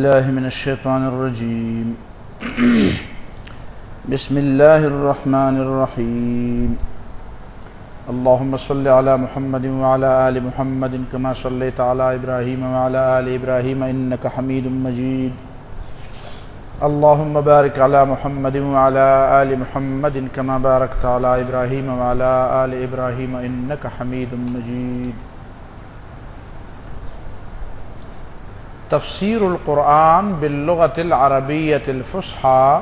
بالله من الشيطان الرجيم بسم الله الرحمن الرحيم اللهم صل على محمد وعلى آل محمد كما صليت على إبراهيم وعلى آل إبراهيم إنك حميد مجيد اللهم بارك على محمد وعلى آل محمد كما باركت على إبراهيم وعلى آل إبراهيم إنك حميد مجيد تفسير القرآن باللغة العربية الفصحى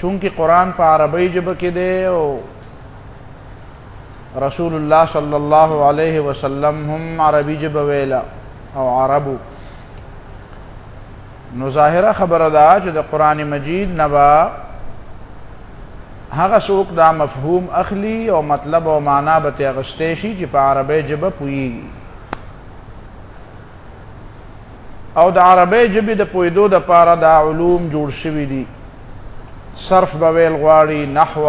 چونکہ قرآن پا عربی جب کے دے رسول اللہ صلی اللہ علیہ وسلم ہم عربی جب ویلا او عربو نو ظاہرہ خبر دا چو دا قرآن مجید نبا ہاگا سوک دا مفہوم اخلی او مطلب او معنی بتے اغستیشی چی پا عربی جب پوئیگی او دا عربی جبی دا پویدو دا پارا دا علوم جوڑ شوی دی صرف بویل غواړي نحو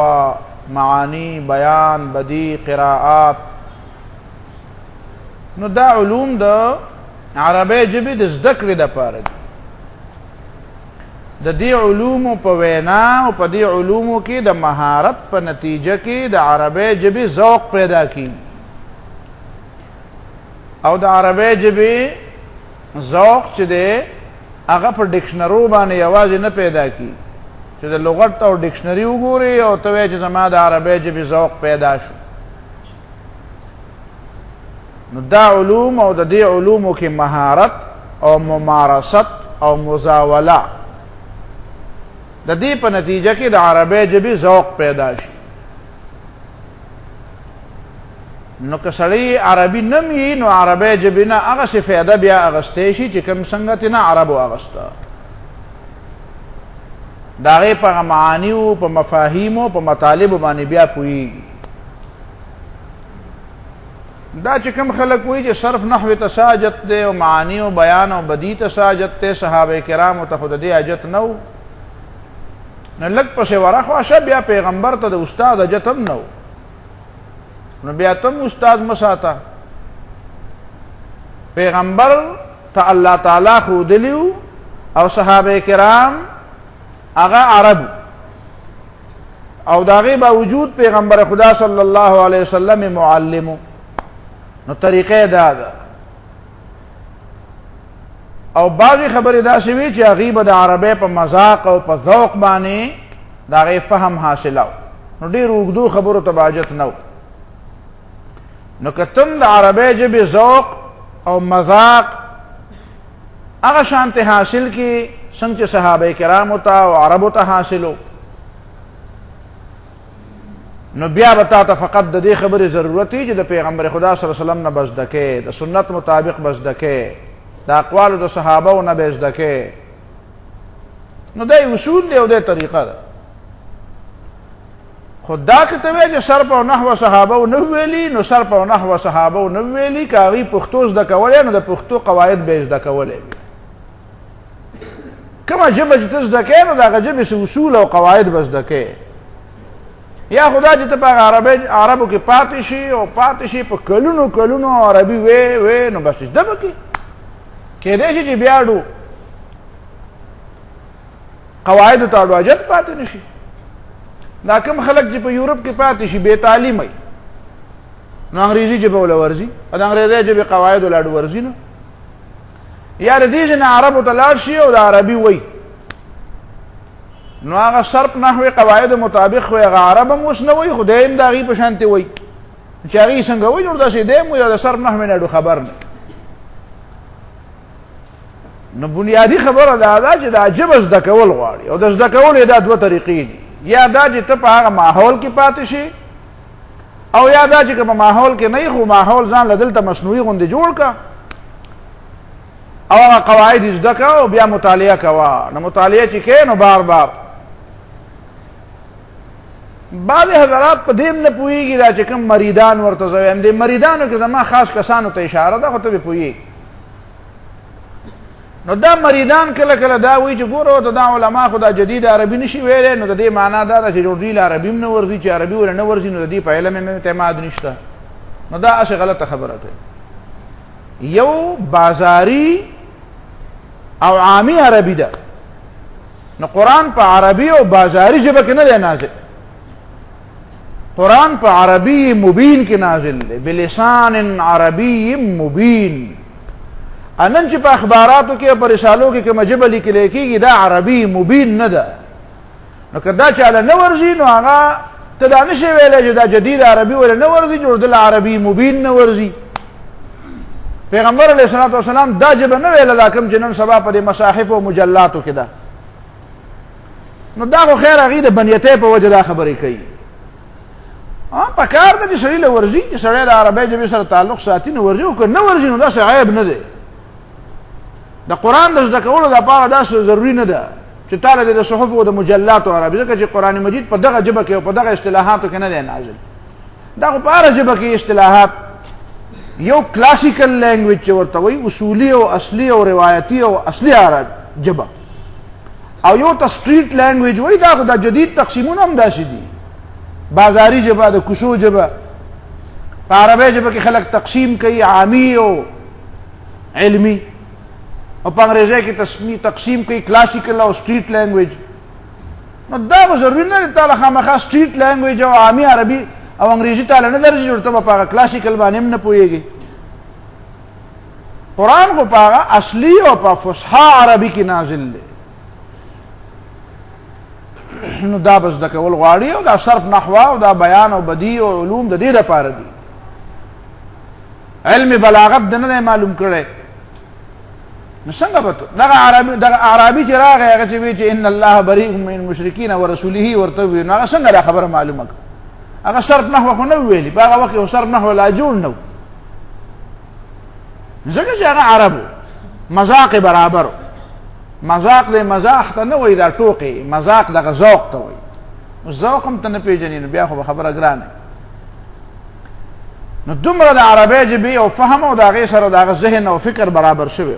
معانی بیان بدی قراءات نو دا علوم دا عربی جبی د زدکړې د پاره دي د دې علومو په وینا او په دې علومو کې د مهارت په نتیجه کې د عربی جبی ذوق پیدا کی او د عربی جبی ذوق چې دی هغه په ډکشنرو باندې یوازې نه پیدا کی چې د لغت او ډکشنری وګوري او ته وایې چې زما د عربی ژبې ذوق پیدا شو نو دا علوم او د دې علومو کې مهارت او ممارست او مزاوله د دې په نتیجه کې د عربی ژبې ذوق پیدا شي نو که سړی عربي نه وي نو عربی ژبې نه هغسې فایده بیا اغستی شي چې کوم څنګه ترې نه عربو اغسته دا غي په معانیو په مفاهیمو په مطالب باندې بیا پوهیږي دا چې کوم خلک وایي چې صرف نحو ته ساجت دی او معانی او بیان او بدی ته ساجت دی صحابه کرامو ته خود دې حاجت نو نه لږ پسې ورخواشه بیا پیغمبر ته د استاد حاجت هم نو نو بیا تم استاد مساته پیغمبر ته الله تعالی ښودلیو او صحابه کرام اغا عرب او داغی باوجود پیغمبر خدا صلی اللہ علیہ وسلم معلمو نو طریقے دادا او باقی خبر دا سوی چی اغیب دا عربی پا مذاق او پا ذوق بانی داغی فهم حاصلاو نو دیر اگدو خبرو تباجت نو نو کتم دا عربی جب ذوق او مذاق اغا شانت حاصل کی سنگ چه صحابه کرامو تا و عربو تا حاصلو نو بیا بتا تا فقط دا دی خبر ضرورتی چه دا پیغمبر خدا صلی اللہ علیہ وسلم نبزدکے دا سنت مطابق بزدکے دا اقوالو دا صحابو نبزدکے نو دا اصول دی و دا طریقہ دا خود دا کتوی چه سرپ و نحو صحابو نوویلی نو سرپ و نحو صحابو نوویلی که اغی پختو زدکولی نو دا پختو قواعد بیزدکولی بی کما جبه چې ته زده کې نو د هغه ژبې څه اصول او قواعد به زده کې یا خدا چې ته په عربو کې پاتې شي او پاتې شي په کلونو کلونو عربي وې نو بس زده به کې کېدای شي چې بیا اړو قواعدو ته اړو حاجت پاتې نه شي دا کوم خلک چې په یورپ کې پاتې شي بې تعلیمه نو انګریزي ژبه وله ورځي او د انګریزي ژبې قواعدو له اړو ورځي نه یا د دې نه عربو ته لاړ شي او د عربي وای نو هغه صرف نحوی قواعد مطابق خو هغه عرب هم اوس نه وای خو دیم د هغې په شانتې وای چې هغې څنګه وای نو داسې دیم وای او د صرف نحوی نه خبر نه نو بنیادي خبره دا ده چې دا ژبه زده کول غواړي او د زده کولو یې دا دوه طریقې دي یا دا چې ته په هغه ماحول کې پاتې شي او یا دا چې که په ماحول کې نه خو ماحول ځان له دلته مصنوعي غوندې جوړ که او هغه قواعد زده که او بیا مطالعه کوه نو مطالعه چې کې نو بار بار بعض حضرات په دیم نه پوهېږي دا چې کوم مریدان ورته زه وایم دې مریدانو کې زما خاص کسانو ته اشاره ده خو ته به پوهېږي نو دا مریدان کله کله دا وایي چې ګوره ورته دا علما خو دا جدید عربي نشي ویلی نو د دې معنا دا ده چې دوی له عربي هم نه ورځي چې عربي ورله نه ورځي نو د دې په علم هم اعتماد نشته نو دا هسې غلطه خبره کوي یو بازاری او عامی عربی ده. نو قرآن په عربی او بازاری ژبه کې نه دی نازل، قرآن په عربی مبین کې نازل دی، بلسان عربی مبین. انن چې په اخباراتو کې او په رسالو کې کومه ژبه لیکل کېږي دا عربی مبین نه ده. نو که دا چاله نه ورځي نو هغه ته دا نشي ویلی چې دا جدید عربي ولا نه ورځي، جوړ دل عربي مبین نه ورځي. پیغمبر علیه الصلاة والسلام دا ژبه نه ویله دا کوم چې نن سبا په دې مصاحف او مجلاتو کې ده. نو دا خو خیر هغې د بنیتۍ په وجه دا خبرې کوي. په کار ده چې سړي له ورځي، چې سړی د عربۍ ژبې سره تعلق ساتي نو ورځي، او که نه ورځي نو داسې عیب نه دی. د قرآن د زده کولو دپاره داسې ضروري نه ده چې تاله د صحف او د مجلاتو عربي، ځکه چې قرآن مجید په دغه ژبه کې او په دغه اصطلاحاتو کې نه دی نازل. دا خو په هره ژبه کې اصطلاحات، یو کلاسیکل لینګویج چې ورته وایي، اصولي او اصلي او روایتي او اصلي عرب ژبه، او یو ته سټریټ لینګویج وایي. دا خو د جدید تقسیمونه هم داسې دي، بازاري ژبه، د کوڅو ژبه. په عربۍ ژبه کې خلک تقسیم کوي، عامي او علمي، او په انګریزۍ کې تقسیم کوي کلاسیکل او سټریټ لینګویج. نو دا خو ضروري نه دی تاله خامخا سټریټ لینګویج او عامي عربي او انګریزي تاله نه درځي، جوړ ته به په هغه کلاسیکل باندې هم نه پوهېږي. قرآن خو په هغه اصلي او په فصحا عربي کې نازل دی. نو دا به زده کول غواړي، او دا صرف نحوه او دا بیان او بدیع او علوم د دې دپاره دي. علم بلاغت د نه دی معلوم کړی. نو څنګه به دغه اعرابي چې راغی هغه چې وایي چې ان الله بریء من المشرکین ورسوله ورته ووایي، نو هغه څنګه دا خبره معلومه کړه؟ هغه صرف نحوه خو نه ویلي، په هغه وخت کې صرف نحوه لا جوړ نه و، ځکه چې هغه عربو مذاق برابر. مذاق دی مزاح ته نه وایي، دا ټوقې مذاق دغه ذوق ته وایي. ذوق هم ته نه پېژني نو بیا خو به خبره ګرانه. نو دومره د عربۍ ژبې او فهم او د هغې سره د هغه ذهن او فکر برابر شوی.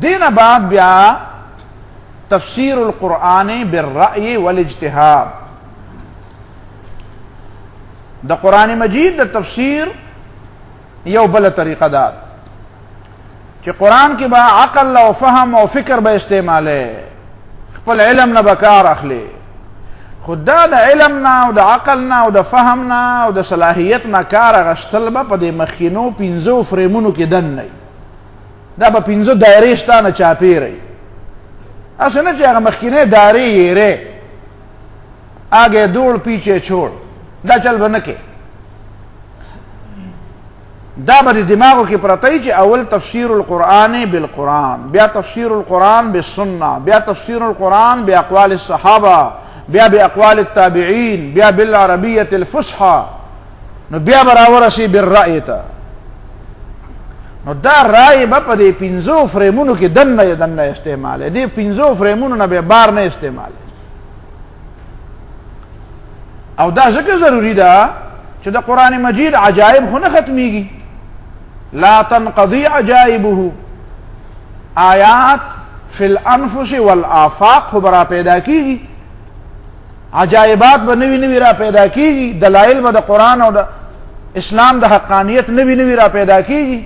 دین بعد بیا تفسیر القرآن بالرأی والاجتهاد. د قرآن مجید د تفسیر یو بل طریقه ده چې قرآن کې به عقل او فهم او فکر به استعماله، خپل علم نه به کار اخلي. خو دا د علم نه او د عقل نه او د فهم نه او د صلاحیت نه کار اخیستل به په دې مخکینو 5 فریمونو کې دننه وي. دا به 5 دایرې شته نه چاپېره وي. هسې نه چې هغه مخکینۍ دایرې یېرې آگے دوڑ پیچھے چھوڑ، دا چل به نه کې. دا به د دماغو کې پرته وي چې اول تفسیر القرآن بالقرآن، بیا تفسیر القرآن بالسنة، بیا تفسیر القرآن باقوال الصحابه، بیا باقوال التابعین، بیا بالعربیة الفصحى، نو بیا به راورسي بالرأی ته. نو دا رای به په دې 5 فریمونو کې دننه استعمال، دې 5 فریمونو نه به بار نه استعمال. او دا ځکه ضروري ده چې د قرآن مجید عجایب خو نه ختمیږي. لا تنقضي عجائبه، آیات فی الانفس والآفاق خو به را پیدا کیږي، عجایبات به نوي نوي را پیدا کیږي، دلایل به د قرآن او د اسلام د حقانیت نوي نوي را پیدا کیږي.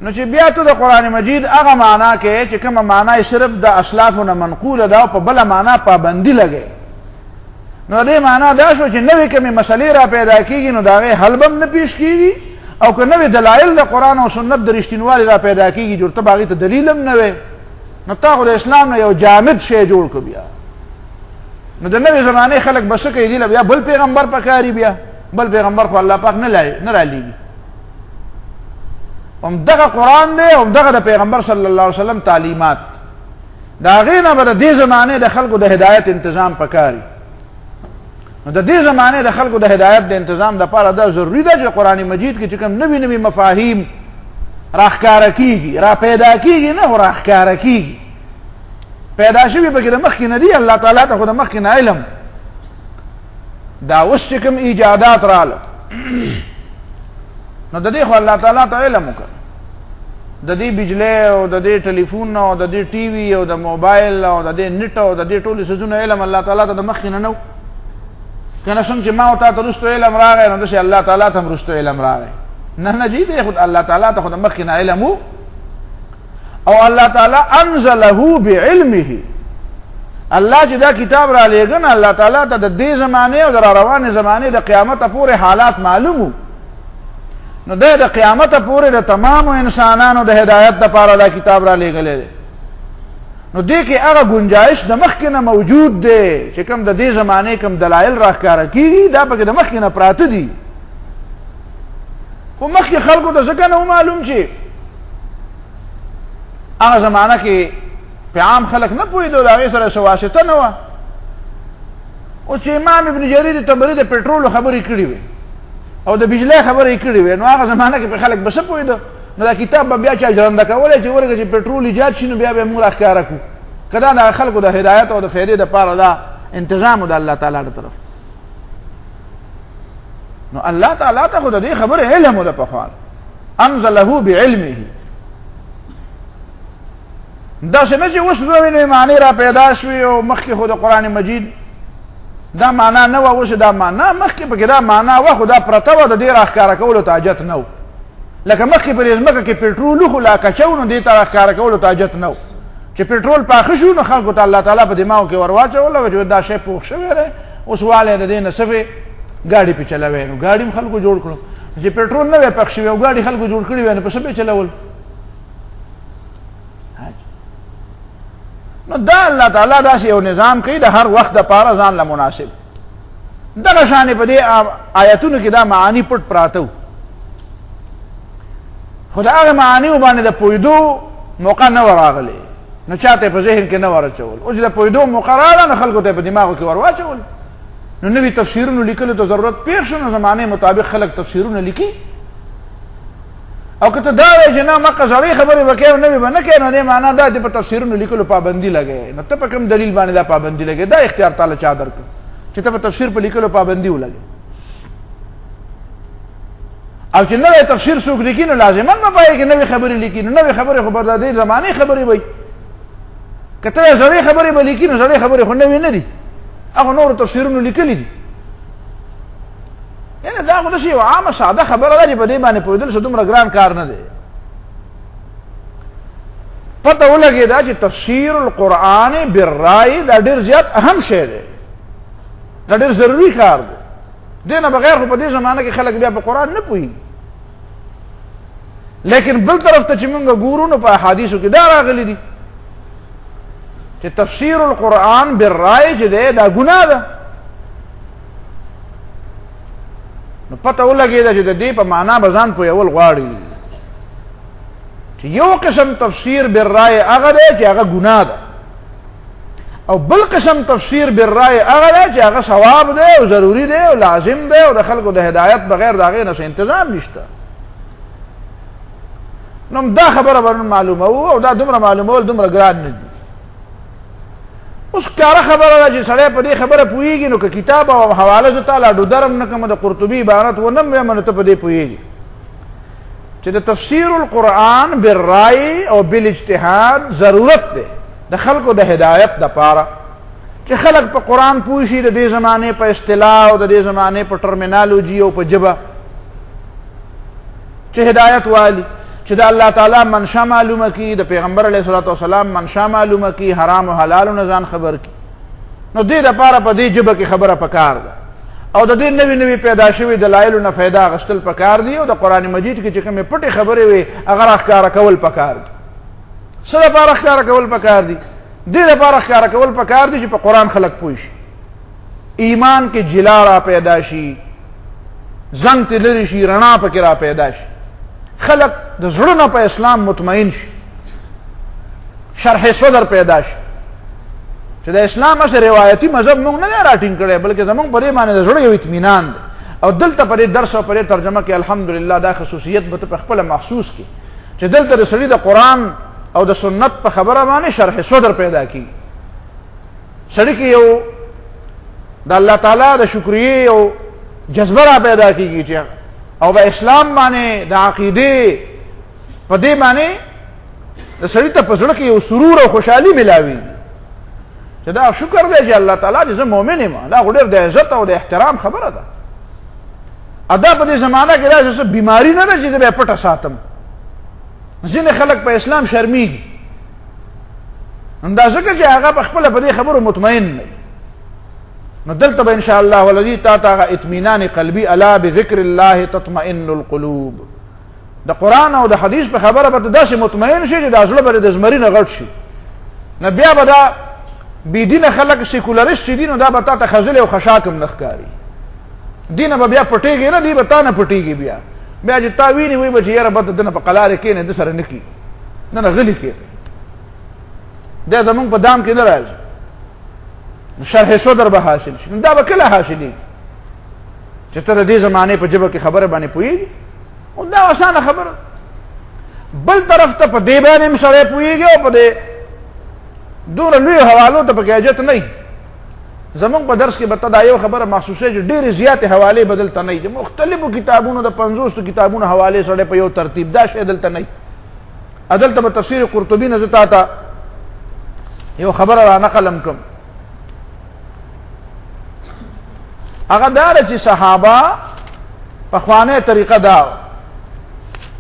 نو چې بیا ته د قرآن مجید هغه معنا کې چې کومه معنا یې صرف د اسلافو نه منقوله ده او په بله معنا پابندي لګوي، نو دې معنا دا شو چې نوې کومې مسلې را پیدا کیږي نو د هغې حل به هم نه پیش کیږي، او که نوې دلایل د قرآن او سنت د رښتینوالي را پیدا کیږي جوړ ته به هغې ته دلیل هم نه وی، نو تا خو د اسلام نه یو جامد شی جوړ کړو. بیا نو د نوې زمانې خلک به څه کوي، دي له بیا بل پیغمبر پکاري، بیا بل پیغمبر خو الله پاک نه رالیږي. همدغه قرآن دی، همدغه د پیغمبر صلی الله علیه وسلم تعلیمات، د هغې نه به د دې زمانې د خلکو د هدایت انتظام پکاري. نو د دې زمانې د خلکو د هدایت د انتظام دپاره دا ضروري ده چې قرآن مجید کې چې کوم نوي نوي مفاهیم راښکاره کېږي، را پیدا کېږي، نه خو راښکاره کېږي. پیدا شوي پکې د مخکې نه دي، الله تعالی ته خو د مخکې نه علم. دا اوس چې کوم ایجادات راغله نو د دې خو الله تعالی ته علم وکړ، د دې بجلی او د دې ټلیفون او د دې ټي وي او د موبایل او د دې نټ او د دې ټولو څیزونو علم الله تعالی ته د مخکې نه و. کنه څنګه چې ما او تا ته رستو علم راغی نو داسې الله تعالی ته هم رستو علم راغی. نه جی دی خود الله تعالی ته خو د مخکې نه علم و، او الله تعالی انزله بعلمه. الله چې دا کتاب را لېږه الله تعالی ته د دې زمانې او د را روانې زمانې د قیامته پورې حالات معلوم وو. نو د قیامته پورې د تمامو انسانانو د هدایت دپاره دا کتاب را لېږلی دی. نو دې کې هغه گنجایش د مخکې نه موجود دی چې کوم د دې زمانې کوم دلایل راښکاره کېږي دا پکې د مخکې نه پراته دي. خو مخکې خلکو ته ځکه نه معلوم چې هغه زمانه کې په عام خلک نه پوهېدو، د هغې سره څه واسطه نه وه. اوس چې امام ابن جریر طبري د پټرولو خبرې کړې وې او د بجلی خبرې کړې وې، نو هغه زمانه کې په خلک به څه پوهېده؟ نو دا کتاب به بیا چا جرنده کولی چې ورګه چې پټرول ایجاد شي نو بیا به موږ راښکاره کړو. که دا د خلکو د هدایت او د فایدې دپاره دا انتظام و د الله تعالی د طرف. نو الله تعالی ته خو د دې خبرې علم و د پخوا، انزله بعلمه. داسې نه چې اوس نوې معنی را پیدا شوې او مخکې خو د قرآن مجید دا معنا نه وه، اوس دا معنا مخکې پکې دا معنا وه خو دا پرته وه، د دې راښکاره کولو ته حاجت نه و. لکه مخکې په دې ځمکه کې پېټرول وخو لا کچو نو دې ته راښکاره کولو ته حاجت نه و. چې پېټرول پاخه شو نو خلکو ته الله تعالی په دماغو کې ور واچوله چې دا شی پوخ شوی دی، اوس والی د دې نه صفې ګاډي پې چلوی. نو ګاډي هم خلکو جوړ کړو. چې پېټرول نه وی پخ شوی او ګاډي خلکو جوړ کړي وی نو په څه پې چلول؟ نو دا الله تعالی داسې یو نظام کوي د هر وخت دپاره ځان له مناسب. دغه شانې په دې آیتونو کې دا معانی پټ پراته وو، خو د هغې معانیو باندې د پوهېدو موقع نه وه راغلی، نو چاته په ذهن کې نه وه اچول. اوس چې د پوهېدو موقع راغله نو خلکو ته یې په دماغو کې ور واچول. نو نوي تفسیرونو لیکلو ته ضرورت پېښ شو، نو زمانې مطابق خلک تفسیرونه لیکي. او که ته دا وایې چې نه مکه زړې خبرې به کوې او نوې به نه کوې، نو دې معنا دا چې په تفسیرونو لیکلو پابندي لګوې. نو ته په کوم دلیل باندې دا پابندي لګوې؟ دا اختیار تعالی چا درکړو چې ته په تفسیر په لیکلو پابندي ولګې؟ او چې نوی تفسیر څوک لیکي نو لازما به پایې کې نوې خبرې لیکي. نو نوې خبرې خو به د دې زمانې خبرې وي. که ته یې زړې خبرې به لیکي نو زړې خبرې خو نوې نه دي، هغه نورو تفسیرونو لیکلي دي. یعنې دا خو داسې یو عامه ساده خبره ده چې په دې باندې پوهېدل څه دومره ګران کار نه دی. پته ولګېده چې تفسیر القرآن بالرای دا ډېر زیات اهم شی دی، دا ډېر ضروري کار دی. دې نه بغیر خو په دې زمانه کې خلک بیا په قرآن نه پوهېږي. لیکن بل طرف ته چې موږ ګورو نو په احادیثو کې دا راغلي دي چې تفسیر القرآن بالرای چې دی دا ګناه ده. نو پته ولګېده چې د دې په معنا به ځان پوهول غواړي چې یو قسم تفسیر بالرای هغه دی چې هغه ګناه ده، او بل قسم تفسیر بالرای هغه دی چې هغه ثواب دی او ضروري دی او لازم دی او د خلکو د هدایت بغیر د هغې نه څه انتظام نشته. نو دا خبره به معلوموو او دا دومره معلومول دومره ګران نه دي. اوس ښکاره خبره ده چې سړی په دې خبره پوهېږي نو که کتاب او حواله زه تا لاډو درم نه کوم د قرطبي عبارت ونه م ویم نو ته په دې پوهېږي چې د تفسیر القرآن بالرای او بالاجتهاد ضرورت دی د خلکو د هدایت دپاره چې خلک په قرآن پوه شي، د دې زمانې په اصطلاح او د دې زمانې په ټرمینالوجي او په ژبه چې هدایت والي، چې د الله تعالی منشا معلومه کی، د پیغمبر علیه الصلاة والسلام منشا معلومه کی، حرام و حلالو نه ځان خبر کی. نو دې دپاره په دې ژبه کې خبره پکار ده او د دې نوي نوي پیدا شوي دلایلو نه فایده اخیستل پکار دي او د قرآن مجید کې چې کومې پټې خبرې وي هغه راښکاره کول پکار دي. څه دپاره ښکاره کول پکار دي؟ دې دپاره ښکاره کول پکار دي چې په قرآن خلک پوه شي، ایمان کې جلا را پیدا شي، زنګ ترې لرې شي، رڼا پکې را پیدا شي، خلق د زړه نه په اسلام مطمئن شي، شرح صدر پیدا شي چې د اسلام اصل روایتي مذهب موږ نه دی راټینګ کړی بلکې زموږ په دې باندې د زړه یو اطمینان دی. او دلته په دې درس او په دې ترجمه کې الحمدلله دا خصوصیت به ته په خپله محسوس کړي چې دلته د سړي د قرآن او د سنت په خبره باندې شرح صدر پیدا کېږي. سړي کې یو د الله تعالی د شکریې یو جذبه را پیدا کېږي چې او په اسلام باندې د عقیدې په دې باندې د سړي ته په زړه کې یو سرور او خوشحالي ملاوي چې دا شکر دی چې الله تعالی چې زه مؤمن یم. دا خو ډېر د عزت او د احترام خبره ده. ادا په دې زمانه کې دا څه بیماری نه ده چې زه به پټه ساتم. ځینې خلک په اسلام شرمیږي، دا ځکه چې هغه په خپله په دې خبرو مطمئن نه وي. نو دلته به انشاءالله ولدي تا ته هغه اطمینان قلبي الا بذکر الله تطمئن القلوب، د قرآن او د حدیث په خبره به ته داسې مطمئن شي چې دا زړه به د زمري نه غټ شي. نه بیا به دا بېدینه خلک سیکولرست چې دي نو دا به تا ته خځلې او خشاک هم نه ښکاري. دینه به بیا پټېږي نه، دی به تا نه پټېږي. بیا چې تا ویني وایي به چې یاره بد دنه په قلارې کښېنې ده سره نه کېږي، نه نه غلي کېږي. دا زمونږ په دام کې نه راځي. شرح صدر به حاصل شي. دا به کله حاصلېږي چې ته د دې زمانې په ژبه کې خبره باندې پوهېږي. او دا اسانه خبره. بل طرف ته په دې باندې هم سړی پوهېږي او په دې دومره لویو حوالو ته پکې حاجت نه وي. زمونږ په درس کې به ته دا یو خبره محسوسوي چې ډېرې زیاتې حوالې به دلته نه وي، چې مختلفو کتابونو د 50 کتابونو حوالې سړی په یو ترتیب، دا شی دلته نه وي. دلته به تفسیر قرطبي نه زه تا ته یو خبره را نقلم کړم. هغه دا ده چې صحابه پخوانۍ طریقه دا وه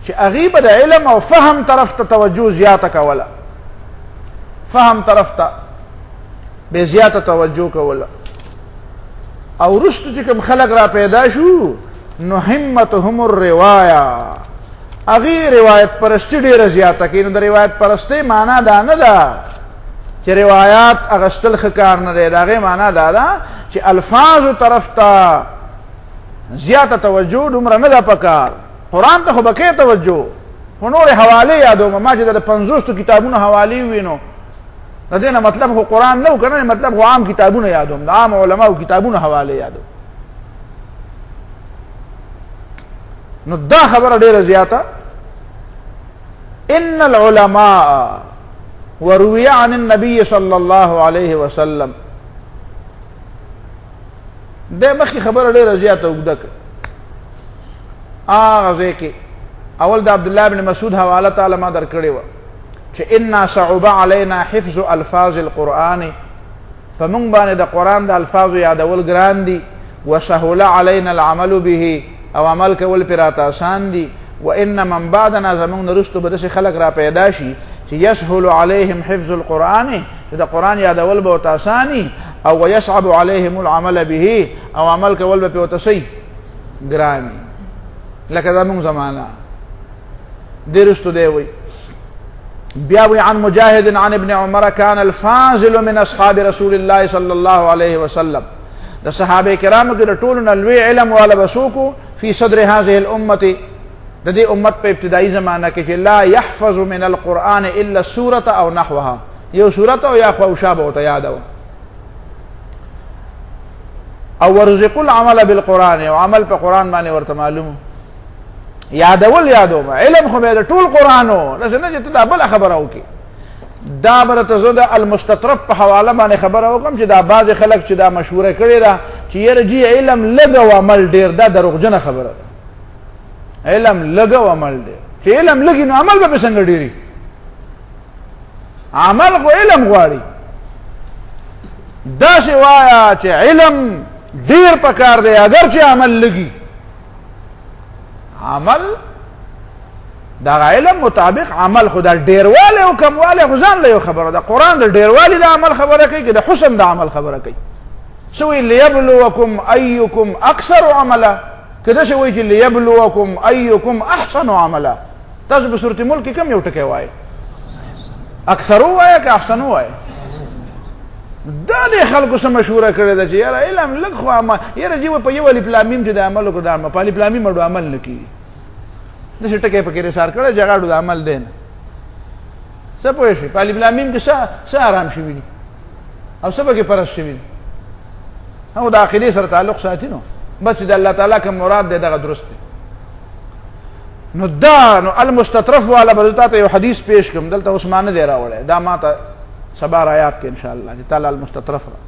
چې هغوی به د علم او فهم طرف ته توجه زیاته کوله، فهم طرف ته به زیاته توجه کوله. او وروسته چې کوم خلک را پیدا شو نو همتهم الروایه، هغوی روایت پرستي ډېره زیاته کوي. نو د روایت پرستۍ معنا دا نه ده چې روایات اغستل ښه کار نه دی. د هغې معنا دا ده چې الفاظو طرف ته زیاته توجه دومره نه ده پکار. قرآن ته خو به کوې توجه، خو نورې حوالې یادومه. ما چې د 50 کتابونو حوالې ووینو د دې نه مطلب خو قرآن نه و که نه، مطلب خو عام کتابونه یادوم، د عام علماو کتابونو حوالې یادوم. نو دا خبره ډېره زیاته. ان العلماء وروي عن النبي صلى الله عليه وسلم، د مخکې خبره ډېره زیاته اوږده کړه. هغه ځای کې اول د عبدالله بن مسعود حواله تعالی ما در کړې وه چې انا صعب علینا حفظ الفاظ القرآن، په موږ باندې د قرآن د الفاظو یادول ګران دي. وسهل علینا العمل به، او عمل کول پرې راته آسان دي. وان من بعدنا، زموږ نه وروسته به داسې خلک را پیدا شي چې یسهل علیهم حفظ القرآن، چې د قرآن یادول به ورته آساني. او ویصعب علیهم العمل به، او عمل کول به پرې ورته څه ګران وي. لکه زموږ زمانه دې وروسته دی وایي بیا وی عن مجاهد عن ابن عمر كان الفاضل من اصحاب رسول الله صلى الله عليه وسلم، د صحابه کرامو کې د ټولو نه لوی علم والا بسوکو فی صدر هذه الامه، د دې امت په ابتدایي زمانه کې چې لا يحفظ من القرآن الا السوره او نحوها، یو سورت او یا خوشابه او یادو. او ورزق العمل بالقرآن، او عمل په قرآن باندې ورته معلوم یادول یادوم. علم خو به د ټول قرآنو داسې نه چې ته دا بله خبره وکړې. دا به درته زه د المستطرف په حواله باندې خبره وکړم چې دا بعضې خلک چې دا مشهوره کړې ده چې یاره جي علم لږ او عمل ډېر، دا دروغجنه خبره ده. علم لږ او عمل ډېر، چې علم لږي نو عمل به پې څنګه ډېري؟ عمل خو علم غواړي. داسې وایه چې علم ډېر پکار دی اگر چې عمل لږي. عمل دا علم مطابق عمل خو دا ډیروالی او کموالی خو ځان له یو خبره ده. قرآن د ډیروالی د عمل خبره کوي که د حسن د عمل خبره کوي؟ څه وایي لیبلوکم ایکم اکثر عملا، که داسې وایي چې لیبلوکم ایکم احسن عملا. تاسو په سورة ملک کې کوم یو ټکی وایي؟ اکثرو وایه که احسنو وایه؟ دا دې خلکو څه مشهوره کړې ده چې یاره علم لږ خو عمل، یاره جي په یو الف لام میم چې د عمل وکړو، دا په الف لام میم اډو عمل نه کېږي. داسې ټکی پکې رسار کړی چې هغه اډو د عمل دی نه. څه پوه شئ په الف لام میم کې څه آرام شوي دي او څه پکې پرست شوي دي. او د عقیدې سره تعلق ساتي نو بس چې د الله تعالی کوم مراد دی دغه درست دی. نو دا نو المستطرف والا به زه تا ته یو حدیث پیش کړم، دلته اوس ما نه دی راوړی، دا ما ته سبا آیات کې انشاءالله چې تعالی المستطرف را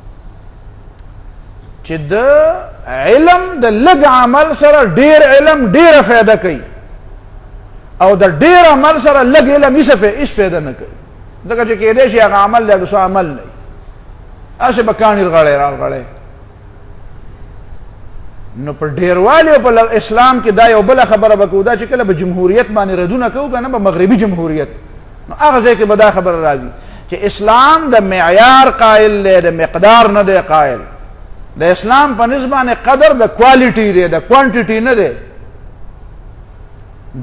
چې د علم د لږ عمل سره ډېر علم ډېره فایده کوي، او د ډېر عمل سره لږ علم هیڅ فایده نه کوي. ځکه چې کېدای شي هغه عمل دی څه عمل نه وي. اسه بکانی غړې نو پر ډیروالی او په اسلام کې دا یو بل خبره وکړو دا چې کله به جمهوریت باندې ردونه کوو کنه به مغربي جمهوریت نو هغه ځای کې به دا خبره راځي چې اسلام د معیار قائل دی د مقدار نه دی قائل د اسلام په نسبت قدر د کوالټي دی د کوانټیټي نه دی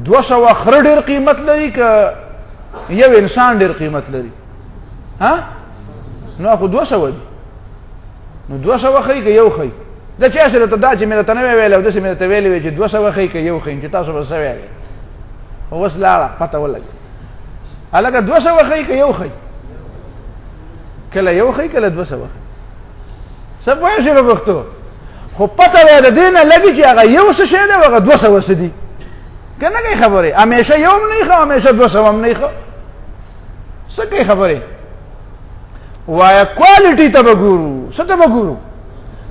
200 خر ډیر قیمت لري که یو انسان ډیر قیمت لري ها نو خو 200 دي نو 200 خی که یو خی دا چې اصل ته دا چې مې ته نه ویل او د څه مې ته ویلې چې 200 خی که یو خی چې تاسو به څه ویل اوس لا پته ولګي الګا 200 خی که یو خی کله یو خی کله 200 خی سب وایي چې په پښتو خو پته وای د دینه لګي چې هغه یو څه شی دی هغه 200 وسدي کنه کوي خبره همیشه یوم نه خو همیشه 200 هم نه خو څه کوي خبره وای کوالټي ته وګورو څه ته وګورو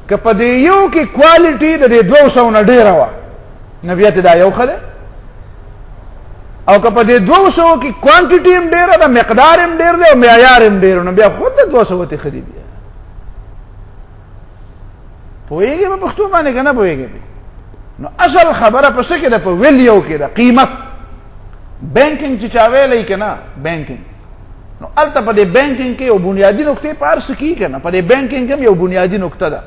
که په دې یو کې کوالټي د 200 نه ډیره و نو بیا ته دا یو خله او که په دې 200 کې کوانټیټي هم ډیره ده مقدار هم ډیر دی او معیار هم ډیر نو بیا خود د 200 ته خدي بیا پوهیږي په پښتو باندې کنه پوهیږي نو اصل خبره په څه کې ده په ویلیو کې ده قیمت بانکینګ چې چا ویلې کنه بانکینګ نو الته په دې بانکینګ کې یو بنیادی نقطه پارس کی کنه په دې بانکینګ کې یو بنیادی نقطه ده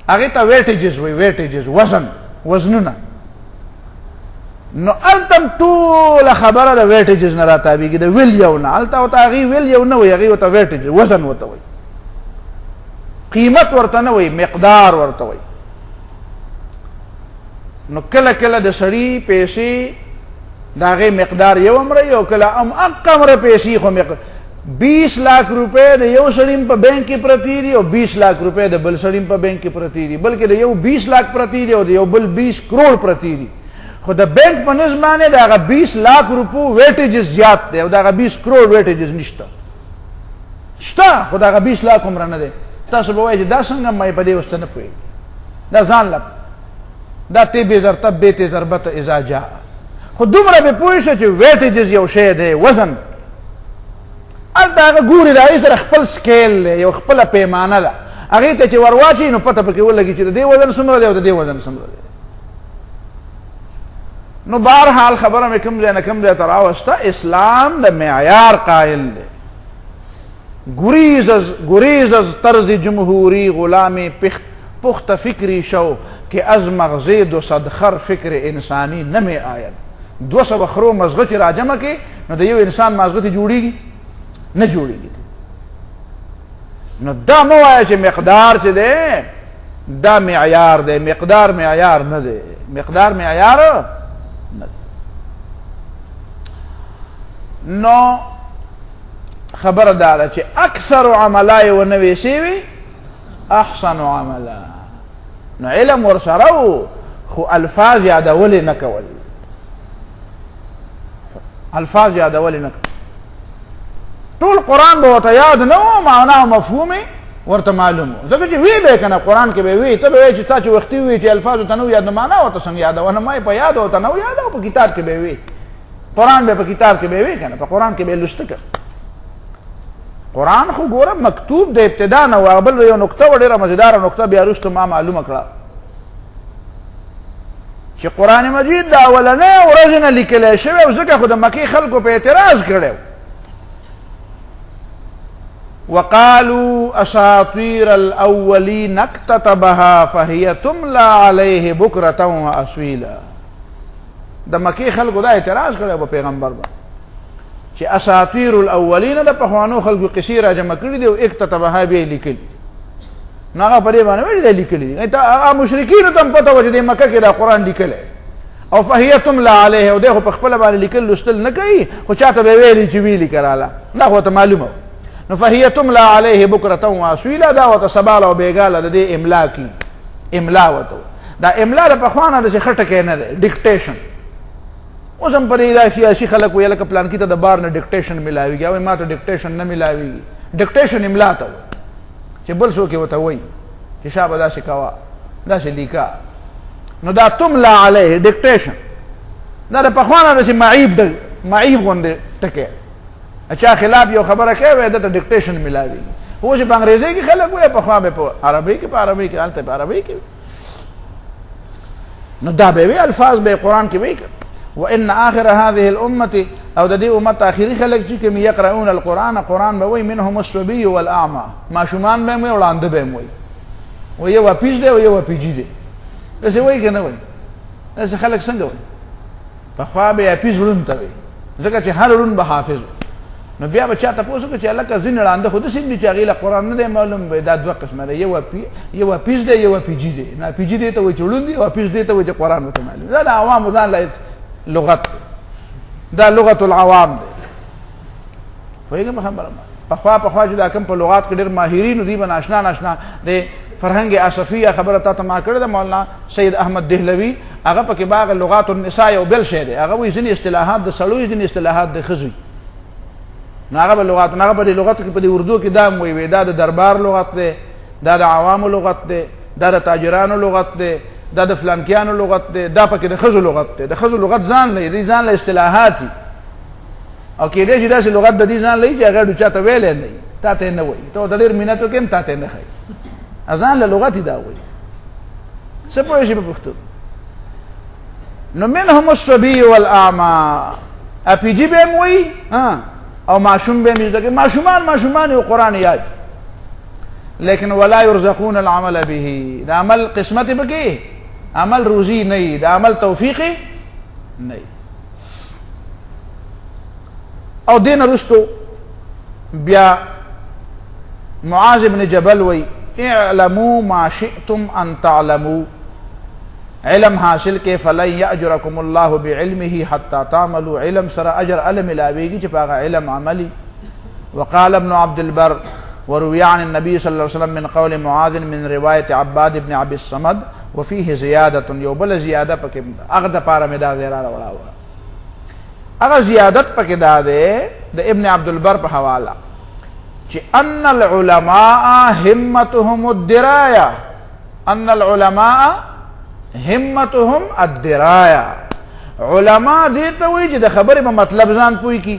هغه ته ویټیجز وی ویټیجز وزنونه نو التم ټول خبره د ویټیجز نه راتابېږي د ویلیو نه الته او هغه ویلیو نه وي هغه ته ویټیج وزن وته وي قیمت ورته نه وي مقدار ورته وي نو کله کله د سړی پیسې داغه مقدار یو امر یو کله امر پیسې خو 20 लाख रुपए د یو سړی په بانک کې پرتی دي او 20 लाख रुपए د بل سړی په بانک کې پرتی دي بلکې د یو 20 लाख پرتی دي او د یو بل 20 کروڑ پرتی دي خو د بانک په نسبت دغه 20 लाख روپو ویټیج زیات دی او دغه 20 کروڑ ویټیج نشته شته خو دغه 20 लाख عمر نه دی تاسو به وایي دا څنګه مې په دې وسته نه پوي دا ځان لپ دا تی به زر تب به تی ضربت اذا جاء خو دومره به پوي شو چې ویټیج یو شی دی وزن الته ګوري دا ایسره خپل سکیل یو خپل پیمانه ده هغه ته چې ورواچي نو پته پکې ولګي چې د دې وزن څومره دی او د دې وزن څومره دی نو بهر حال خبره مې کوم ځای نه کوم ځای ته راوسته اسلام د معیار قائل دی گریز از طرز جمهوری غلام پخت فکری شو که از مغزه 200 خر فکر انسانی نمی آید 200 خرو مزغه چې راجمه کې نو د یو انسان مزغه ته جوړیږي نه جوړیږي نو دا مو وایي چې مقدار چې دی دا معیار دی مقدار معیار نه دی مقدار معیار نه نو خبر داره چې اکثر عملای و نوې شوی احسن عملا نو علم ورسره خو الفاظ یادول نه کول الفاظ یادول نه ټول قران به ورته یاد نه و معنا او مفهوم ورته معلوم ځکه چې وی به کنه قران کې به وی ته به چې تا چې وختي وی چې الفاظ ته نو یاد نه معنا ورته څنګه یادونه مې په یاد او ته نو یاد او په کتاب کې به وی قران به په کتاب کې به وی کنه په قران کې به لوست کړ قرآن خو ګوره مکتوب د ابتدا نه و بل یو نقطه ډیره مزیدار نقطه بیا وروسته ما معلومه کړه چې قرآن مجید د اولنې ورځې نه لیکلی شوی او ځکه خو د مکې خلکو په اعتراض کړی وقالوا اساطیر الاولین اکتتبها فهي تملى عليه بکرة واصیلا د مکې خلکو دا اعتراض کړی په پیغمبر باندې چې اساطیر الاولین د پخوانو خلکو قصې را جمع کړي دي او اکتتبها به لیکلي نو هغه پرې باندې ویل دي لیکلي هغه مشرکین ته پته و چې د مکه کې دا قرآن لیکلی او فهي تملى عليه او دغه په خپل باندې لیکل لوستل نه کوي خو چاته به ویلي چې ویلي کراله دا خو ته معلومه نو فهي تملى عليه بکرة واصیلا دا وته سباله او بیګاله د دې املا کی املا وته دا املا د پخوانه د خټه کې نه ده ډیکټیشن اوس هم پرې دا سیاسي خلک ویل که پلان کې ته د بار نه ډیکټیشن ملاویږي او ما ته ډیکټیشن نه ملاویږي ډیکټیشن املا ته چې بل څوک وته وایي چې شابه داسې کوه داسې لیکه نو دا تملا علیه ډیکټیشن دا د پخوانه داسې معیب غوندې ټکی اچھا خلاف یو خبره کوي د ډیکټیشن ملاویږي خو چې په انګریزي کې خلک وایي پخوا به په عربي کې هلته په عربي کې نو دا به وي الفاظ به قرآن کې وایي وان اخر هذه الامه او د دې امت اخري خلک چې کوم يقرؤون القرآن قرآن به وایي منهم الصبي والاعمى ماشومان به وایي وړاندې به وایي و یو پیج دی او یو پیجی دی داسې وایي که نه وایي داسې خلک څنګه وایي پخوا به پیج ړوند ته وایي ځکه چې هر ړوند به حافظ نو بیا به چا تپوس وکړي چې هلکه ځینې ړانده خو داسې دي چې هغې له قرآن نه دی معلوم دی دا دوه قسمه دی یو پیج دی یو پیجي دی نه پیجي دی ته وایي چې ړوند دی او پیج دی ته وایي چې قرآن ورته معلوم دا د عوامو ځان له لغت دا لغت العوام دی پوهېږم په خبره پخوا چې دا کوم په لغات کې ډېر ماهرین دي به ناشنا د فرهنګ اصفیه خبره تا ته ما کړې ده مولانا سید احمد دهلوي هغه پکې باغ لغات النساء یو بل شی دی هغه وایي ځینې اصطلاحات د سړیو ځینې اصطلاحات د ښځو نو هغه به لغات نو هغه په دې لغت کې په دې اردو کې دا هم وایي دا د دربار لغت دی دا د عوامو لغت دی دا د تاجرانو لغت دی دا د فلانکیانو لغت دی دا پکې د ښځو لغت دی د ښځو لغت ځان لري دوی ځان له اصطلاحات او کېدای شي داسې لغت د دې ځان لري چې هغه ډېر چاته ویلی نه وي تا ته یې نه وایي ته ورته ډېر مینت وکړې هم تا ته یې نه ښایي ځان له لغت یې دا وایي څه پوه شي په پښتو نو منهم الصبي والاعمى اپیجي به هم وایي او معشوم به هم زده ماشومان یو قرآن یاد لیکن ولا يرزقون العمل به دا عمل قسمت پکې عمل روزی نه دا عمل توفیقی نه او دین رستو بیا معاذ بن جبل وی اعلموا ما شئتم ان تعلموا علم حاصل کے فلن یأجرکم اللہ بعلمه حتی تعملوا علم سر اجر علم الاویگی چپاگا علم عملی وقال ابن عبد البر وروي عن النبي صلى الله عليه وسلم من قول معاذ من رواية عباد بن عبد الصمد وفيه زيادة يوبل زيادة پک اغد پارا میں دا زیرہ وڑا ہوا اگر زیادت پک دا دے دا ابن عبد البر پہ حوالہ چی ان العلماء همتهم الدراية ان العلماء همتهم الدراية علماء دیتا ہوئی چی دا خبری با مطلب زان پوئی کی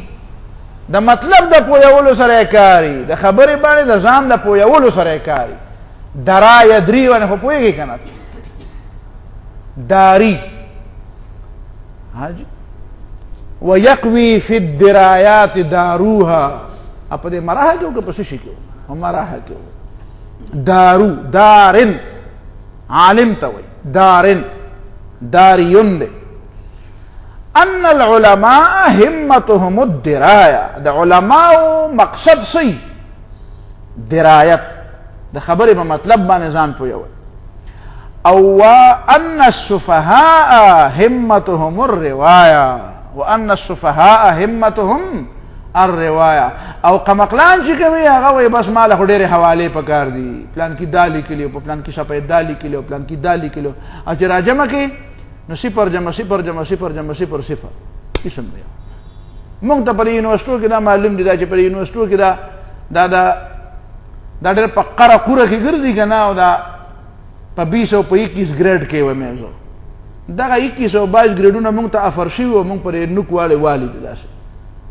دا مطلب دا پویولو سره کاری دا خبری بانی دا زان دا پویولو سره کاری درای دری وانی خو پویگی کنات داری ویقوی فی الدرایات داروها اپا دے مراحہ کیوں کہ پسیشی کیوں مراحہ کیوں دارو دارن عالم تاوی دارن داریون دے ان العلماء همتهم الدراية دا علماء مقصد سی درایت دا خبری با مطلب با نظام پویو او ان السفهاء همتهم الرواية وان السفهاء همتهم الرواية او قمقلان چی کمی آغاوی بس مالا خودیر حوالے پکار دی پلان کی دالی کلیو پلان کی سپای دالی کلیو پلان کی دالی کلیو اچھا راجمہ کی نو صفر جمع صفر جمع صفر جمع صفر صفر اسم بیا مونږ ته پر یونیورسټو کې دا معلوم دي دا چې پر یونیورسټو کې دا ډېر په قره قوره کې ګرځي که نه او دا په 20 او په 21 ګریډ کې وم زه دغه 21 او 22 ګریډونه مونږ ته افر شوي وو مونږ پرې نوک والي دي داسې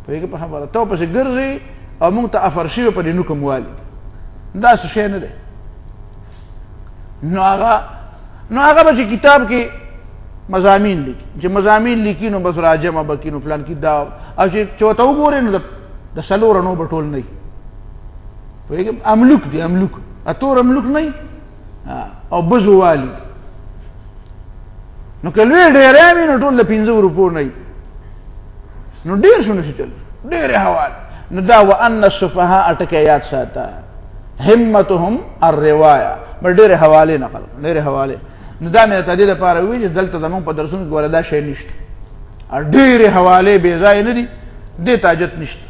پوهېږې په خبره ته پسې ګرځي او مونږ ته افر شوي پرې نوک هم والي داسې شی نه دی نو هغه به چې کتاب کې مضامین لیکي چې مضامین لیکي نو بس راجمه بکي نو پلان کې دا او چې ورته وګورې نو د څلورو نو به ټول نه وي پوهېږم املوک دی املوک اتور املوک نه او بزو والي نو که لوی ډېری وي نو ټول له 5 روپو نه وي نو ډېر شو نشي چل ډېرې حواله نو دا وان السفهاء ټکی یاد ساته همتهم الروايه بل ډېرې حوالې نقل ډېرې حوالې نو دا مې ته دې دپاره وویل چې دلته زمونږ په درسونو کې ګوره دا شی نشته ډېرې حوالې بې ځایه نه دي دې ته حاجت نشته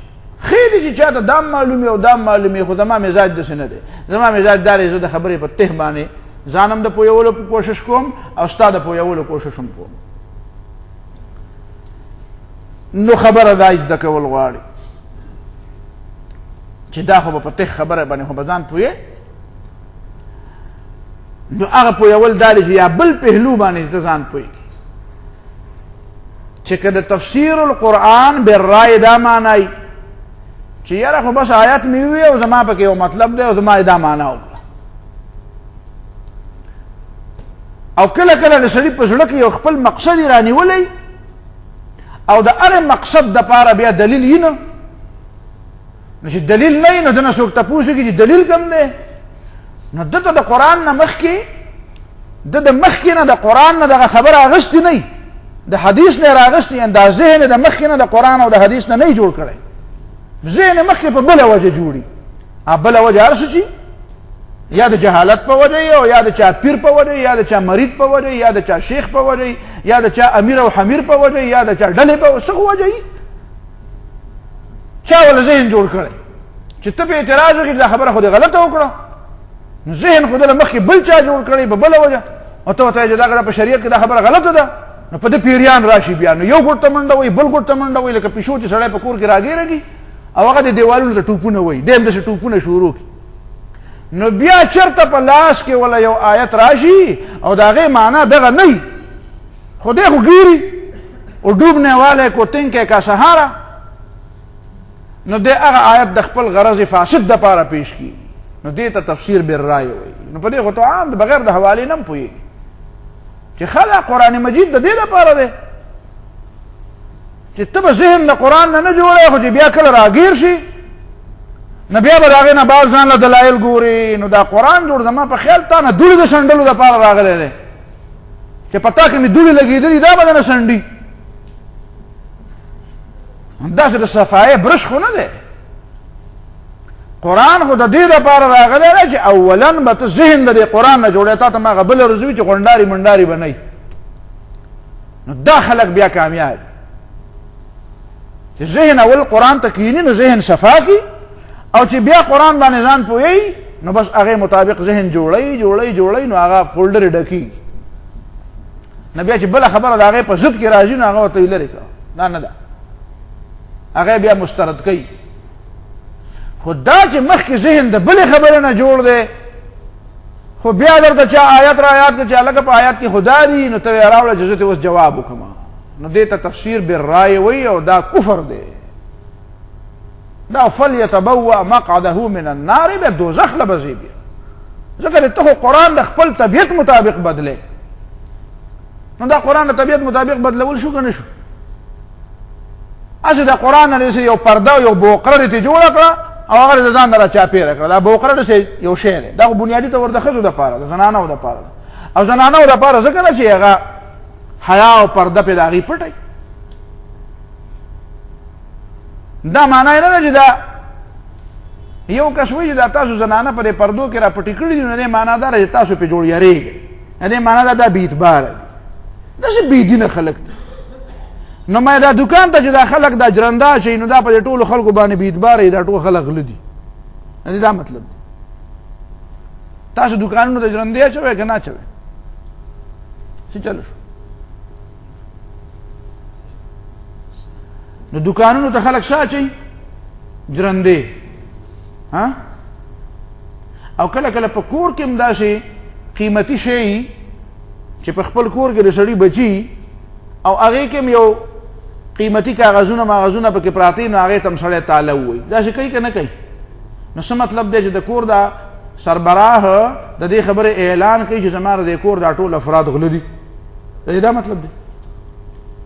ښې دي چې چاته دا معلومي او دا معلومي خو زما مزاج داسې نه دی زما مزاج دا دی زه د خبرې په ته باندې ځان هم د پویولو کوشش کوم او ستا د پویولو کوشش هم کوم نو خبره دا زده کول غواړي چې دا خو به په ته خبره باندې خو به ځان پوهې نو هغه پویول دا دی چې یا بل پهلو باندې ته ځان پوهېږي چې که د تفسیر القرآن بالرای دا معنی چې یاره خو بس آیات مې ووی او زما پکې یو مطلب دی او زما یې دا معنا وکړه. او کله کله د سړي په زړه کې یو خپل مقصد یې رانیولی او د هغې مقصد دپاره بیا دلیل یي نه، نو چې دلیل نه یي نو دنه څوک تپوس وکړي چې دلیل کوم دی، نو ده ته د قرآن نه مخکې د مخکې نه د قرآن نه دغه خبره اغوستې نه وي، د حدیث نه یې راغوستې، دا ذهن یې د مخکې نه د قرآن او د حدیث نه یې جوړ کړی، ذهن یې مخکې په بله وجه جوړي. بله وجه هر څه چې یا د جهالت په وجه او یا د چا پیر په وجه یا د چا مرید په وجه یا د چا شیخ په وجه یا د چا امیر او حمیر په وجه یا د چا ډلې په څه وجه یي، چا ولا ذهن جوړ کړی چې ته په اعتراض وکړې دا خبره خو دې غلطه وکړه، نو ذهن خو دله مخکې بل چا جوړ کړی په بله وجه، او ته ورته چې دا په شریعت کې دا خبره غلطه ده، نو په دې پیریان راشي بیا نو یو ګوټ ته منډه وایي بل ګوټ ته منډه وایي، لکه پیشو چې سړی په کور کې راګیرږي او هغه د دیوالونو ته ټوپونه وایي، دی هم داسې ټوپونه شروع کړي، نو بیا چرته په لاس کې ولا یو آیت راشي او د هغې معنا دغه نه وي، خو دی خو ګیري او ډوبنے والے کو تنکے کا سہارا، نو دی هغه آیت د خپل غرض فاسد دپاره پیش کړي، نو دې ته تفسیر بالرای وایي. نو په دې خو ته عام بغیر د حوالې نه هم پوهېږي چې خلا قرآن مجید د دې دپاره دی چې ته به ذهن د قرآن نه نه جوړی، خو چې بیا کله راګیر شي نو بیا به د هغې نه بعض ځان له دلایل ګوري، نو دا قرآن جوړ زما په خیال تا نه دوړې د شنډلو دپاره راغلی دی چې په تا کې مې دوړې لګېدلي دا به دنه شنډي، داسې د صفایې برش خو نه دی. قرآن خو د دې دپاره راغلی دی چې اولا به ته ذهن د دې قرآن نه جوړی، تا ته ما هغه بله ورځ وي چې غونډارې منډارې به نه وي، نو دا خلک بیا کامیاب چې ذهن اول قرآن ته کیني نو ذهن صفا کي، او چې بیا قرآن باندې ځان پوهیږي نو بس هغې مطابق ذهن جوړی نو هغه فولډر یې ډکېږي، نو بیا چې بله خبره د هغې په ضد کې راځي نو هغه ورته یې لرې کړه، دا نه ده، هغه بیا مسترد کوي. خو دا چې مخکې ذهن د بلې خبرې نه جوړ دی، خو بیا درته چا آیت را یاد کړه چې هلکه په آیت کې خدا دي، نو ته یې راوړه چې زه ته اوس جواب وکړم، نو دې ته تفسیر بالرای وایي او دا کفر دی، دا فلیتبوأ مقعده من النار، بیا دوزخ له به ځي بیا، ځکه ته خو قرآن د خپل طبیعت مطابق بدلی، نو دا قرآن د طبیعت مطابق بدلول شو که نه شو؟ هسې د قرآن نه یو پرده او یو بوقره دې جوړه کړه او هغه د ځان نه را چاپېره کړه، دا بوقره داسې یو شی دی، دا خو بنیادي طور د ښځو دپاره د زنانو دپاره ده، او زنانو دپاره ځکه ده چې هغه حیا او پرده پې د هغې پټوي، دا معنا یې نه ده چې دا یو کس وایي چې دا تاسو زنانه په دې پردو کې را پټې کړي دي، نو دې معنا دا ده چې تاسو پې جوړ یارېږئ، دې معنا دا بې اعتباره دي، داسې بې دینه خلک دي. نو ما دا دکان ته چې دا خلک دا جرنده اچوي نو دا په دې ټولو خلکو باندې بې اعتباره دا ټول خلک غله دي، دا مطلب دی. تاسو دکانونو ته جرندې اچوئ که نه اچوئ؟ څه چلو شو؟ نو دکانونو ته خلک څه اچوي؟ جرندې. او کله کله په کور کې هم داسې قیمتي شی چې په خپل کور کې د سړي بچي او هغې کې هم یو قیمتي کاغذونه ماغذونه پکې پراته نو هغې ته هم سړی تاله ووایي، داسې کوي که نه کوي؟ نو څه مطلب دی چې د کور دا سربراه د دې خبرې اعلان کوي چې زما د کور دا ټول افراد غله دي، دا مطلب دی.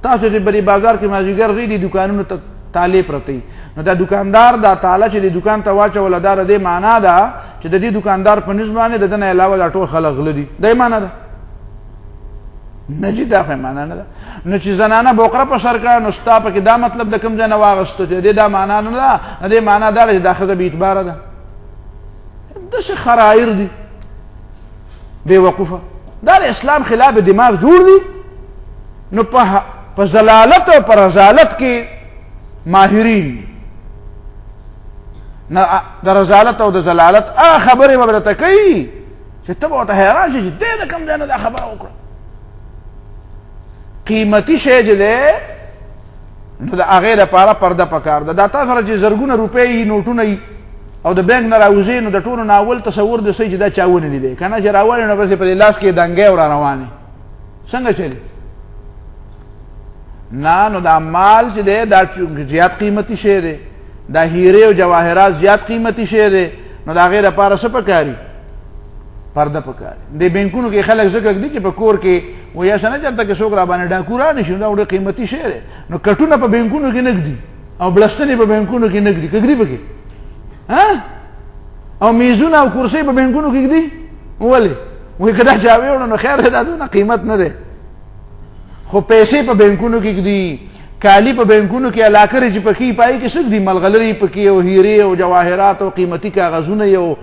تاسو چې بری بازار کې مازدیګر ځئ دي دکانونو ته تالې پرته، نو دا دکاندار دا تاله چې د دکان ته واچوله دا د دې معنا ده چې د دې دکاندار په نسبت باندې د ده نه علاوه دا ټول خلک غله دي، دا یې معنا ده؟ نه چې دا خو معنا نه ده. نو چې زنانه بوقره په سر کړه نو ستا پکې دا مطلب د کوم ځای نه واغېستو چې دې دا معنا نه ده، د دې معنا دا ده چې دا ښځه بې اعتباره ده، داسې خرایر دي بې وقوفه، دا د اسلام خلاف دماغ جوړ دي. نو په ضلالت او په رضالت کې ماهرین دي، د رضالت او د ضلالت هغه خبرې به درته کوي چې ته به ورته حیران شې چې دی د کوم ځای نه دا خبره وکړه. قیمتي شی چې دی نو د هغې دپاره پرده پکار ده. دا تا سره چې زرګونه روپۍ یي نوټونه یي او د بینک نه راوځې نو د ټولو نه اول تصور د صحیح چې دا چا ونیلی دی که نه چې راولې نو بس په دې لاس کې دنګۍ او را روانې څنګه چلي؟ نه، نو دا مال چې دی دا زیات قیمتي شی دی، دا هیره او جواهرات زیات قیمتي شی دی، نو د هغې دپاره څه پکاري؟ پرده پکاري. د بینکونو کې خلک ځکه ږدي چې په کور کې وایي هسې نه چېرته کې څوک راباندې ډاکو رانشي، دا ډېر قیمتي شی دی. نو کټونه په بینکونو کې نه ږدي او بلستنې په بینکونو کې نه ږدي، که ږدي پکې او میزونه او کرسۍ په بینکونو کې ږدي. ولې؟ وایي که دا چا ویوړه نو خیر دی، دا دونه قیمت نه دی. خو پیسې په بینکونو کې ږدي، کالي په بینکونو کې علاقه چې پکې پای کې څه ږدي؟ ملغلرې پکې او هیرې او جواهرات او قیمتي کاغذونه یو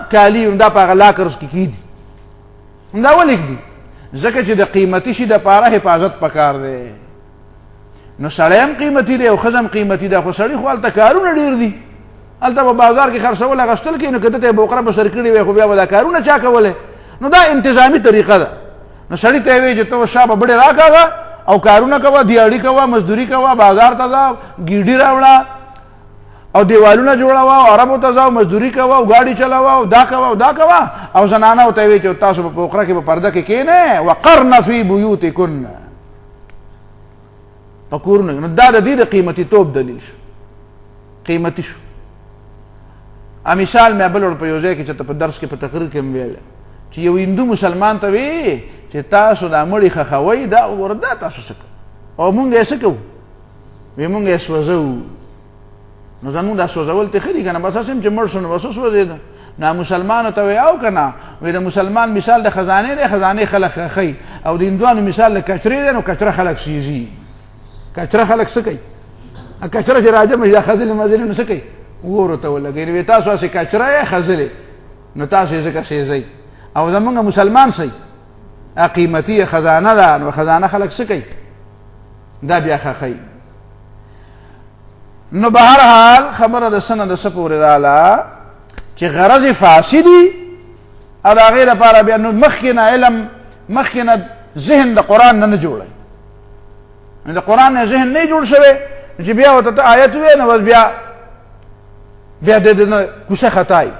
کالی دا په هغه لاکرز کې کېدي. دا ولې ږدي؟ ځکه چې د قیمتي شي دپاره حفاظت پکار دی. نو سړی هم قیمتي دی او ښځه هم قیمتي ده، خو سړي خو هلته کارونه ډېر دي، هلته په بازار کې خرڅول اخیستل کېږي. نو که ده ته یې بوقره په سر کړې وی خو بیا به دا کارونه چا کولی؟ نو دا انتظامي طریقه ده. نو سړي ته یې وایي چې ته اوس شا به بډې راکاږه او کارونه کوه، دیاړي کوه، مزدوري کوه، بازار ته ځه، ګیډي راوړه او دیوالونه جوړوه او عربو ته ځه او مزدوري کوه او ګاډي چلوه او دا کوه او دا کوه. او زنانو ته یې وایي چې تاسو په پوخره کې په پرده کې کښېنئ، وقرن فی بیوتکن، په کورونو کې. نو دا د دې د قیمتي توب دلیل شو، قیمتي شو. مثال مې بل ور په یو ځای کې چې ته په درس کې په تقریر کې هم ویلی چې یو هندو مسلمان ته وی چې تاسو دا مړي خښوئ، دا وګوره دا تاسو څه کوئ او مونږ یې څه کوو؟ وی مونږ یې سوځوو. نو زمونږ دا سوځول ته ښه دي که نه؟ بس هسې هم چې مړ شو نو بس وسوځېده. نو مسلمانو ته وی او که نه؟ وی د مسلمان مثال د خزانې دی، خزانې خلک خښئ، او د هندوانو مثال د کچرې دی، نو کچره خلک سیزي. کچره خلک څه کوي؟ کچره چې راجمه شي دا خځلې مزلې نو څه کوي؟ اور ورته ولګوي. نو تاسو هسې کچره یې خځلې، نو تاسو یې ځکه سیزئ. او زمونږ مسلمان صحیح قیمتي خزانه ده، نو خزانه خلک څه کوي؟ دا بیا خښئ. نو به هر حال خبره د څه نه د څه پورې راله چې غرض فاسدي او د هغې لپاره بیا نو مخکې نه علم، مخکې نه ذهن د قرآن نه جوړوي. د قرآن نه ذهن نه جوړ شوی چې بیا ورته ته آیت ووایې نو بس بیا د نه کوڅه خطایي،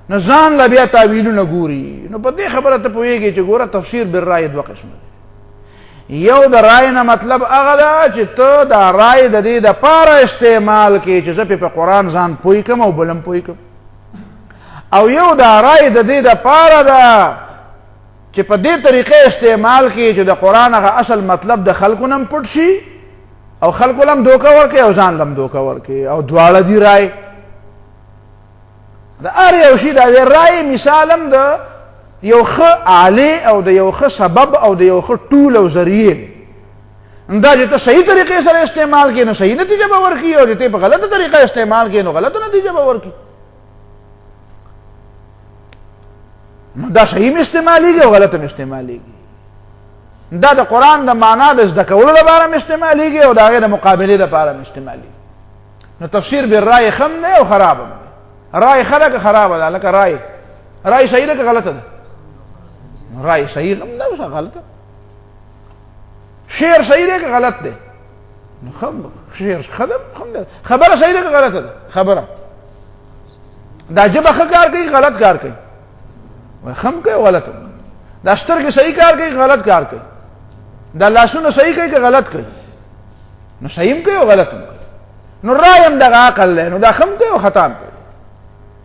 نو ځان له بیا تاویلونه ګوري. نو په دې خبره ته پوهېږي چې ګوره تفسیر بالرای دوه قسمه دی. یو د رای نه مطلب هغه ده چې ته دا رای د دې دپاره استعمال کړې چې زه پې په قرآن ځان پوه کړم او بل هم پوه کړم، او یو دا رای د دې دپاره ده چې په دې طریقې استعمال کړې چې د قرآن هغه اصل مطلب د خلکو نه هم پټ شي او خلکو له هم دوکه ورکړي او ځان له هم دوکه ورکړي، او دواړه دي رای. د هر یو شي دا د رای مثال هم د یو ښه آلې او د یو ښه سبب او د یو ښه ټول او ذریعې دی. دا چې ته صحیح طریقې سره استعمال کړې نو صحیح نتیجه به ورکړي، او چې ته په غلطه طریقه استعمال کړې نو غلطه نتیجه به ورکړي. نو دا صحیح م استعمالیږي او غلطه م استعمالیږي. دا د قرآن د معنا د زده کولو لپاره م استعمالیږي او د هغې د مقابلې لپاره م استعمالیږي. نو تفسیر بالرای ښه هم دی او خراب هم دی. رای ښه ده که خرابه ده؟ لکه رای صحیح ده که غلطه ده؟ رای صحیح هم ده او غلطه. شعر صحیح دی که غلط دی؟ شعر ښه ده. خبره صحیح ده که غلطه ده؟ خبره. دا ژبه ښه کار کوي غلط کار کوي؟ ښه هم کوي او غلط هم کوي. دا سترګې صحیح کار کوي غلط کار کوي؟ دا لاسونه صحیح کوي که غلط کوي؟ نو صحیح هم کوي او غلط هم کوي. نو رای هم دغه عقل دی، نو دا ښه هم کوي او خطا هم کوي.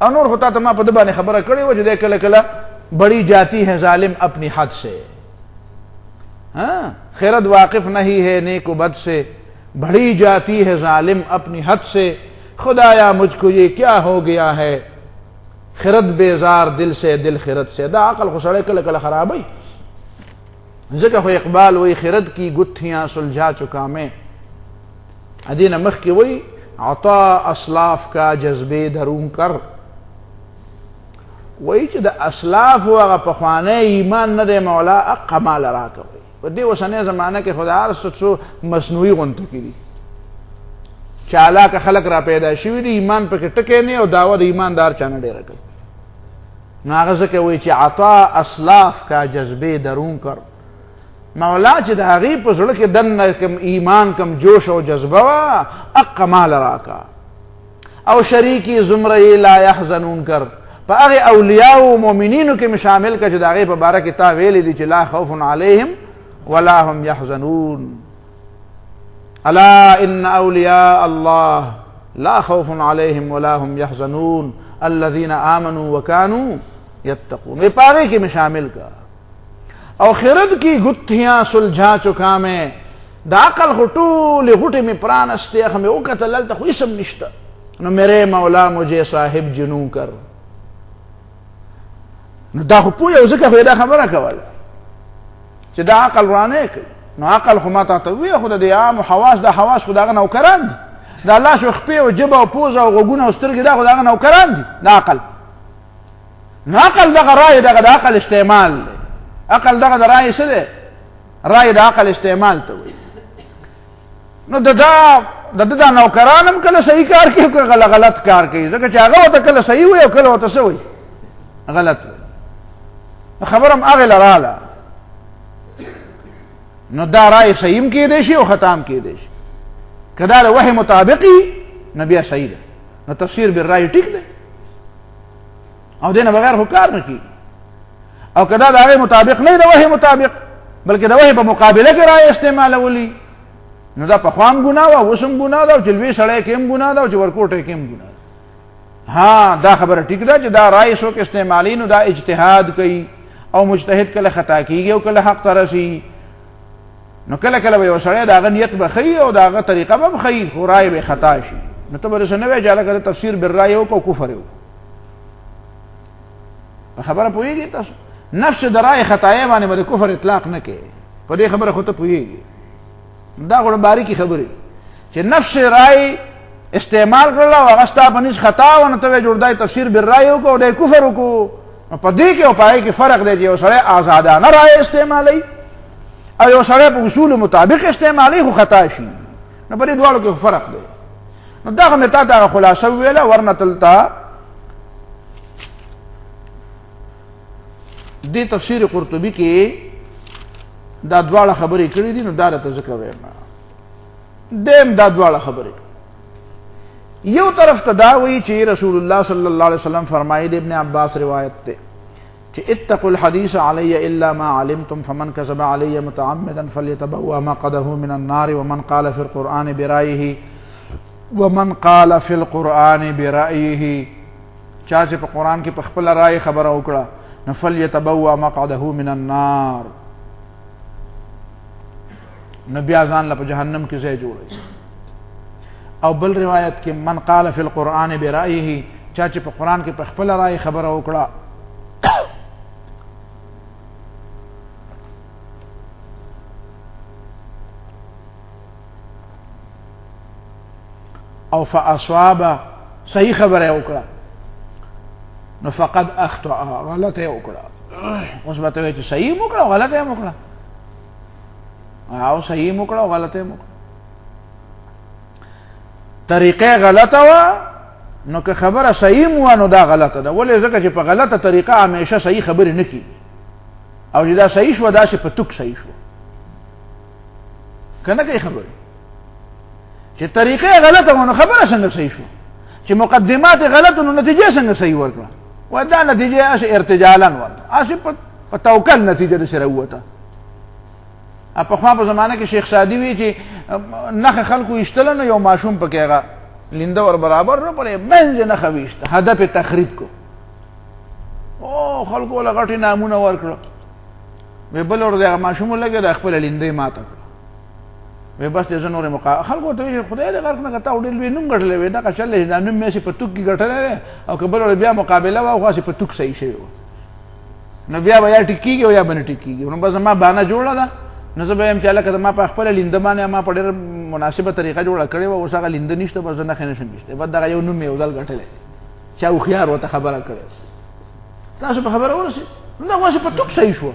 اور نور خطا تو ما پدبا نے خبر کڑی وہ جو دیکھ کلا کلا بڑی جاتی ہے ظالم اپنی حد سے، ہاں خیرت واقف نہیں ہے نیک و بد سے، بڑی جاتی ہے ظالم اپنی حد سے، خدایا مجھ کو یہ کیا ہو گیا ہے، خرد بیزار دل سے دل خرد سے. دا عقل کو سڑے کلا کلا خراب ہے. ذکر ہو اقبال وہی خرد کی گتھیاں سلجھا چکا میں، ادین مخ کی وہی عطا اسلاف کا جذبے درون کر. وای چې د اسلاف او هغه پخوانی ایمان نه دی مولا اقا مال راکوي. په دې اوسنۍ زمانه کې خدا هر څه مصنوعي غونته کړي، چالاکه خلک را پیدا شوي دي، ایمان پکې ټکی نه او دعوه د ایماندار چا نه ډېره کوي. نو هغه ځکه وایي چې عطا اسلاف کا جذبې درون کر. مولا چې د هغې په زړه کې دننه کم ایمان کم جوش او جذبه وه اقا مال راکا. او شریکی زمره لا یحزنون کر، په هغې اولیاء و مؤمنینو کې مې شامل کړه چې د هغې په باره کې تا ویلي دي چې لا خوف علیهم ولا هم یحزنون. الا ان اولیاء الله لا خوف علیہم ولا هم یحزنون الذین آمنوا وکانوا یتقون. یہ پارے کے میں شامل کا. او خرد کی گتھیاں سلجھا چکا میں دا عقل خطول غٹے میں پرانستے ہمیں اوکت للتا خو اسم نشتا نو میرے مولا مجھے صاحب جنو کر. نو دا خو پویا او ذکر خیدہ خبرہ کولا چی دا عقل رانے کئی. نو عقل خو ما تاتوی خود دا عام حواس دا حواس خود آغا نوکران دی. دا اللہ شو اخپی و جبا و پوزا و غگونا و سترگی دا خود آغا نوکران دی. دا عقل نو عقل دا رائے دا عقل استعمال دی. عقل دا رائے سے دے رائے دا عقل استعمال توی. نو دا نوکرانم کل صحیح کار کی کوئی غلط کار کی ذکر چاہا ہوتا کل صحیح ہوئی و کل ہوتا سوئی غلط ہوئی. خبرم اغل رالا نو دا رائے صحیح کی دیشی و ختام کی دیشی کدا دا وحی مطابقی نبیہ صحیح دے. نو تفسیر بالرائے ٹک دے او دینا بغیر حکار نکی. او کدا دا وحی مطابق نہیں دا وحی مطابق بلکہ دا وحی پا مقابلہ کی رائے استعمال اولی نو دا پخوام گناہ وا وسم گناہ دا چلوی سڑے کیم گناہ دا چورکوٹے کیم گناہ دا. ہاں دا خبر ٹک دا دا رائے سوک استعمالی نو دا اجتہاد کئی او مجتہد کل خطا کی گئی او کل حق ترسی نو کل کل ویو سڑے دا نیت بخی او دا طریقہ بخی خو رائے بے خطا شی نو تو برسنوے جالا کر تفسیر بالرائے ہو کو کفر ہو. خبر پوئی گی تاسو نفس دا رائے خطائے مانے مدے کفر اطلاق نکے پدے خبر خود پوئی گی. دا گوڑا باری کی خبری چھ نفس رائے استعمال کرلا و اغسطا پنیس خطا و نتوے جوڑدائی تفسیر بالرائے کو دے کفر کو پا دی کے پائے کی فرق دے جو سڑے آزادانہ رائے استعمالی او یو سڑے پا اصول مطابق استعمالی خو خطا شی نو پا دی دوارو کے فرق دے. نو دا خمیتا تا خلاصہ ویلا ورنہ تلتا دی تفسیر قرطبی کی دا دوارا خبری کری دی نو دا تا ذکر وینا دیم دا دوارا خبری یو طرف تداوی چی رسول اللہ صلی اللہ علیہ وسلم فرمائی دے ابن عباس روایت تے چی اتقوا الحدیث علی الا ما علمتم فمن کذب علی متعمدا فلیتبوا مقعدہ من النار ومن قال فی القرآن برائیہ چاچے پا قرآن کی پخپل رائے خبر اکڑا فلیتبوا مقعدہ من النار نبی آزان لپا جہنم کسے جوڑے. او بل روایت کہ من قال فی القرآن برائیہ چاچے پا قرآن کی پخپل رائے خبر اکڑا او فاصواب صحیح خبر اکڑا نو فقد اخطأ غلط اکڑا. اس باتوے چھ صحیح مکڑا غلط ہے مکڑا او صحیح مکڑا غلط ہے مکڑا طریقے غلط ہوا نو کہ خبر صحیح ہوا نو دا غلط دا ولی ذکر چھ پا غلط طریقہ ہمیشہ صحیح خبر نکی او جدا صحیح شو دا سے پتک صحیح شو کنا کئی خبر چھ طریقے غلط ہوا نو خبر سنگ صحیح شو چھ مقدمات غلط نو نتیجے سنگ صحیح ورکڑا و دا نتیجے اسے ارتجالان ورکڑا اسے پا توکل نتیجے دا سر ہوا تا. اب پخوان پا زمانہ کے شیخ سعدی وی چی نخ خلقو اشتلن یو معشوم پا کہے گا لندہ اور برابر نو پڑے منز نخ ویشتا ہدف تخریب کو او خلقو لگاٹی نامون ورکڑا وی بل اور دیگا معشوم لگے دا اخپل لندہ ماتا کرا وی بس دیزا نور مقابل خلقو تو خدای دے غرق نگتا اوڈیل وی نم گھٹ لے وی دا چل لے دا نم میں سی پتوک کی گھٹ لے او کبل اور بیا مقابلہ وا سی پتوک صحیح شوی نو بیا یا ٹکی گی یا بن ٹکی گی نو بس ما بانا جوڑا دا نو زه به یم چې هلکه ما په خپله لینده باندې ما په ډېره مناسبه طریقه جوړه کړې وه اوس هغه لینده نشته بس زه نښې نشم ویشتی بس دغه یو نوم مې یو ځل ګټلی چا هوښیار ورته خبره کړې تاسو په خبره ورسېد نو دغسې په توک صحیح شوه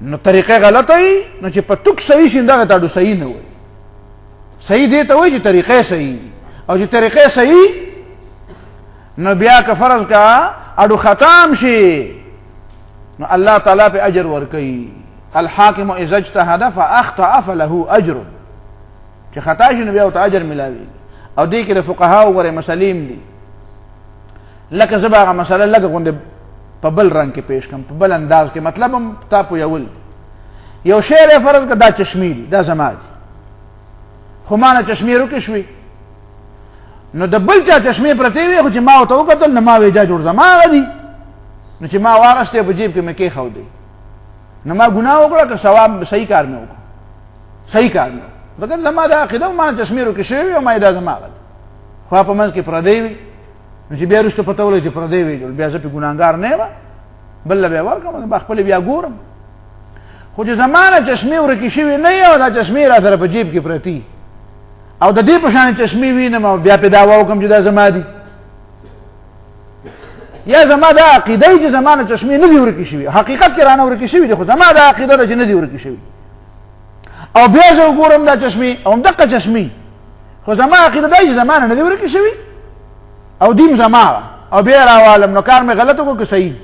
نو طریقې غلطه وي نو چې په توک صحیح شي دغه ته اډو صحیح نه وایي صحیح دې ته وایي چې طریقې صحیح او چې طریقې صحیح نو بیا که فرض کا اډو ختم شي نو اللہ تعالیٰ پہ اجر ورکی الحاکم اذا اجتہد فاخطأ فله اجر چی خطا شي نو بیا ورته اجر ملاوي او دې کې د فقهاو غوره مسلیم دي لکه زه به هغه مسله لږه غوندې په بل رنګ کې پیش کړم په بل انداز کې مطلب هم تا پوهول یو شی دی فرض که دا چشمي دي دا زما دي خو ما نه چشمې روکې شوې. نو د بل چا چشمې پرتې وې خو چې ما ورته وکتل نو ما وې جا جوړ زما هغه دي، نو چې ما واغېستې په جیب کې مې کېښودې، نو ما ګناه وکړه که ثواب صحیح کار مې وکړو، صحیح کار مې وکړو. ځکه زما دا عقیده وه ما نه چشمې روکې شوې وې او ما یې دا زما هغه دي، خو په منځ کې پردۍ وي. نو چې بیا وروسته پته ولګي چې پردۍ وې بیا زه پې ګناهګار نه یم، بل له بیا ورکړم، به خپلې بیا ګورم. خو چې زما نه چشمې ورکې شوې نه وي او دا چشمې را سره په جیب کې پرتي او د دې په شانې چشمې وینم او بیا پې دعوا وکړم چې دا زما دي، یا زما دا عقیده چې زما نه چشمې نه دي ورکې شوي، حقیقت کې رانه ورکې شوي دي، خو زما دا عقیده ده چې نه دي ورکې شوي. او بیا زه وګورم دا چشمې او همدقه چشمې، خو زما عقیده دا چې زما نه نه دي ورکې شوي او دیم زما، او بیا راوالم، نو کار مې غلط وکړو که صحیح؟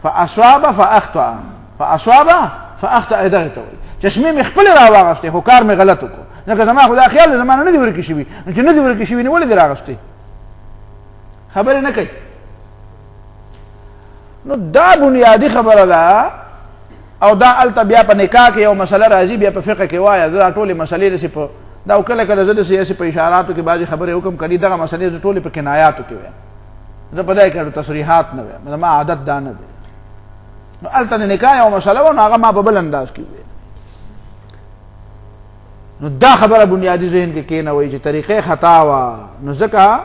فاصواب فاخطأ، فاصواب فاخطأ دغه ته وایي چشمې مې خپلې راواغېستې خو کار مې غلط وکړو، ځکه زما خو دا خیال دی زما نه دي ورکې شوي، نو چې نه دي ورکې شوي نو ولې دې راغېستې؟ خبرې نه کوي. نو دا بنیادی خبره ده. او دا هلته بیا په نکاح کې یو مسله راځي، بیا په فقه کې وایه زه دا ټولې مسلې داسې په دا کله کله زه داسې په اشاراتو کې بعضې خبرې وکړم، کلي دغه مسلې زه ټولې په کنایاتو کې وایم، زه په دې کې تصریحات نه وایم، زما عادت دا نه دی. نو هلته د نکاح یو مسله وه نو هغه ما په بل انداز کې وویل. نو دا خبره بنیادي ذهن کې کېنوئ چې طریقې خطا وه، نو ځکه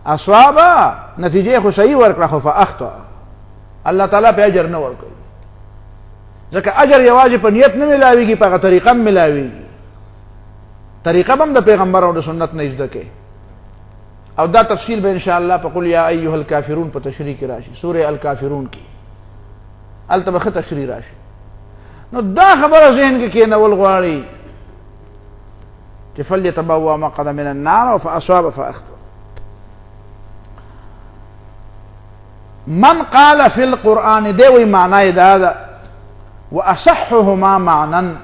اصوابه نتیجې خو صحیح ورکړه خو فاخطأ، الله تعالی په اجر نه ورکوي، ځکه اجر یوازې په نیت نه ملاویږي، په هغه طریقه هم ملاویږي. طریقه به هم د پیغمبر او د سنت نه زده کوي. او دا تفصیل به انشاءالله په قل یا ایها الکافرون په تشریح کې راشي، سوره الکافرون کې هلته به ښه تشریح راشي. نو دا خبره ذهن کې کېنول غواړي چې فلیتبوأ مقعده من النار او فاصاب فاخطأ. من قال في القرآن دی وی معنی دا ده واصحهما معنى،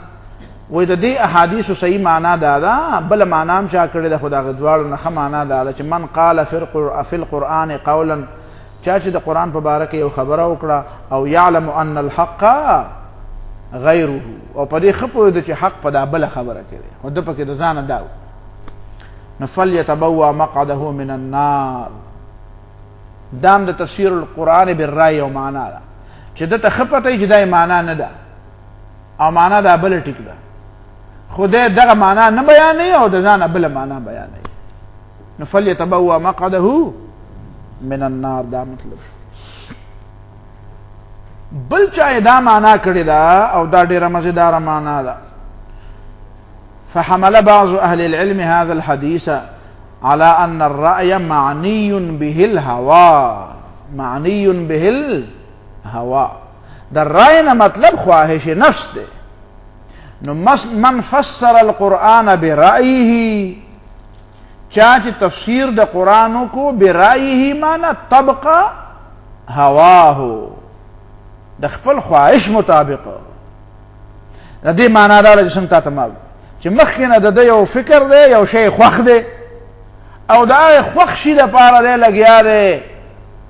وی د دې احادیثو صحیح معنا دا ده، بل معنا هم چا کړې ده خو د هغه دواړو نه ښه معنا دا ده چې من قال في القرآن قولا، چا چې د قرآن په باره کې یو خبره وکړه او یعلم ان الحق غیره، او په دې ښه پوهېده چې حق په دا بله خبره کې دی خو ده پکې د ځانه دا و، نو فلیتبوأ مقعده من النار. دا هم د تفسیر القرآن بالرأی یو معنا ده چې ده ته ښه پته وي چې دا یې معنا نه ده او معنا دا بله ټیک ده، خو دی دغه معنا نه بیانوي او د ځانه بله معنا بیانوي، نو فلیتبوأ مقعده من النار دا مطلب شو. بل چا دا معنا کړې ده او دا ډېره مزیداره معنا ده. فحمل بعض اهل العلم هذا الحديث على ان الرأي معني به الهوى، معني به الهوى، در رأي نه مطلب خواهش نفس ده. نو من فسر القرآن برأيه، چا چې تفسیر د قرآن کو برأيه معنی طبق هواه، د خپل خواهش مطابق. د دې معنا دا چې څنګه تاسو ما چې مخکې نه د یو فکر دی یو شی خوښ دی او دا خوښ شي دپاره دی لګیا دی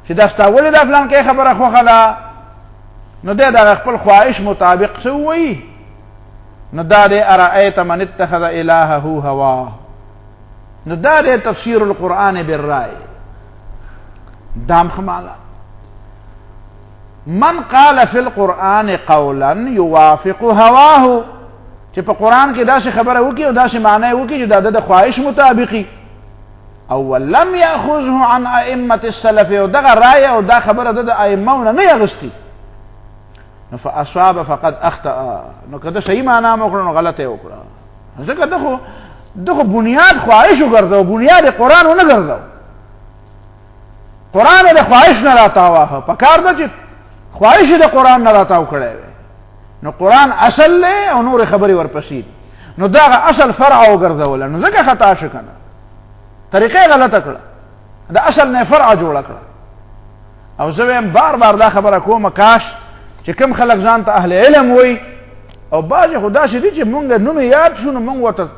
چې دا ستا ولې دا فلان کې خبره خوښه ده، نو دی د خپل خواهش مطابق څه ووایي، نو دا دی ارأیت من اتخذ الهه هواه، نو دا دی تفسیر القرآن بالرأی. دام خمالا من قال فی القرآن قولا یوافق هواه، چې په قرآن کې داسې خبره وکړي او داسې معنی وکړي چې دا د خواهش مطابقي، او لم یاخذه عن ائمه السلف، او دغه رای او دا خبره د ائمه نه یغستی، نو فاصاب فقد اخطا، نو کده صحیح معنا مو کړو نو غلطه وکړه، ځکه دغه بنیاد خواهش وګرځاو، بنیاد قرآن نه ګرځاو، قرآن د خواهش نه راتاوه، پکار ده چې خواهش د قرآن نه راتاو کړی، نو قرآن اصل له او نور خبري ورپسې دي، نو دغه اصل فرع وګرځول، نو ځکه خطا شو کنه، طریقې غلطه کړه، د اصل نه فرع جوړ کړه. او زه وایم بار بار دا خبره کوم، کاش چې کوم خلک ځان ته اهل علم وي او بعضې خو داسې دي چې مونږ نوم یاد شو نو مونږ ورته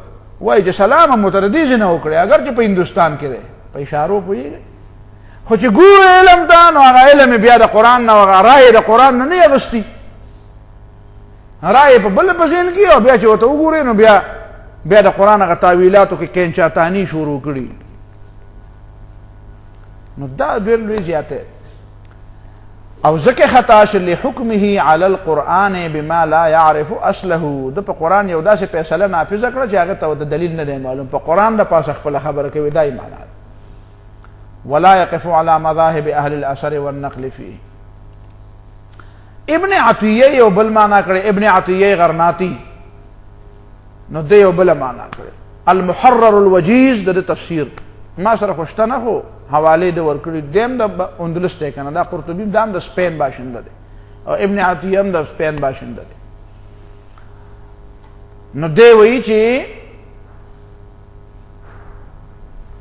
وایي چې سلام هم ورته د دې ځای نه وکړئ، اگر چې په هندوستان کې دی، په اشارو پوهېږئ، خو چې ګورو علم ته نو هغه علم بیا د قرآن نه هغه رایې د قرآن نه نه اغوستي، رایې په بل په ذهن کې، او بیا چې ورته وګورئ نو بیا بیا د قرآن هغه تاویلاتو کې کینچاتانی شروع کړي. نو دا ډېر لوی زیاته او ځکه خطا شو لحکمه علی القرآن بما لا يعرف اصله. د په قرآن یو داسې فیصله نافذه کړه چې هغه ته د دلیل نه دی معلوم، په قرآن د پاسه خپله خبره کوي. دا یې معنا ده. ولا يقف على مذاهب اهل الاثر والنقل فيه. ابن عطیه یو بل معنا کړي، ابن عطیه غرناطی، نو دی یو بل معنا کړي المحرر الوجیز د تفسیر. ما سره خوشته نه خو حواله د ورکړي، دیم د اندلس دی کنه، دا قرطبی دام د سپین باشنده دی او ابن عطیه هم د سپین باشنده دی. نو دی وایي چې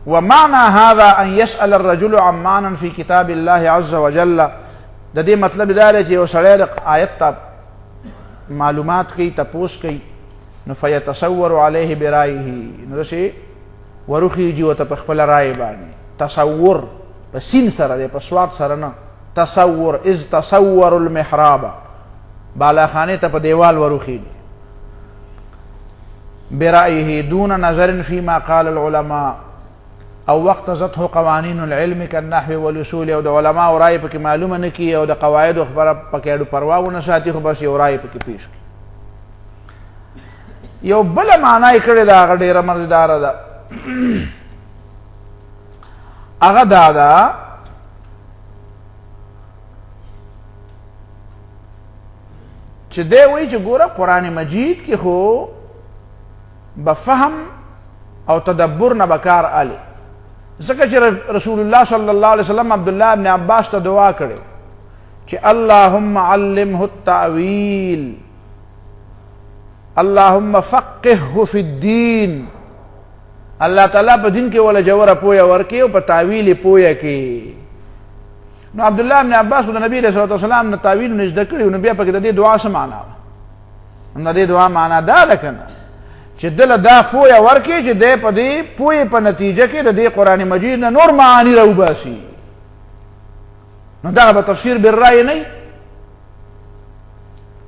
ومعنى هذا ان يسأل الرجل عن معنى في كتاب الله عز وجل. د دې مطلب دا دی چې یو سړی آیت ته معلومات کوي، تپوس کوي، نو فیتصور علیه برایه، نو داسې وروخیږي ورته په خپله رایې باندې. تصور په سین سره دی، په سواد سره نه. تصور اذ تصور المحراب، بالاخانې ته په دیوال وروخیږي. برایه دون نظر فيما قال العلماء او واقتضته قوانین العلم كالنحو والاصول. او د علماء رای پکې معلومه نه کی او د قواعد خبره پکې اډو پروا ونه ساتي، خو بس یو رای پکې پیش کی. یو بل معنی کړي دا هغه ډیره مزیدار ده. هغه دا ده چې دی وایي چې ګوره قرآن مجید کې خو به فهم او تدبر نه به کار الی. ځکه چې رسول الله صلی الله علیه وسلم عبدالله ابن عباس ته دعا کړې چې اللهم علمه التأویل، اللهم فقهه فی الدین. الله تعالی په دین کې ولا جوړه پوهه ورکړي او په تاویل پوهه کې. نو عبدالله ابن عباس د نبی رسول الله صلی الله علیه وسلم نه تاویل نه زده کړي، نو بیا پکې د دې دعا څه معنا وه؟ نو د دې دعا معنا دا ده کنه چې دله دا پوهه ورکړي چې دی په دې پوهې په نتیجه کې د دې قرآن مجید نه نور معانی راوباسي. نو دغه به تفسیر بالرأی نه،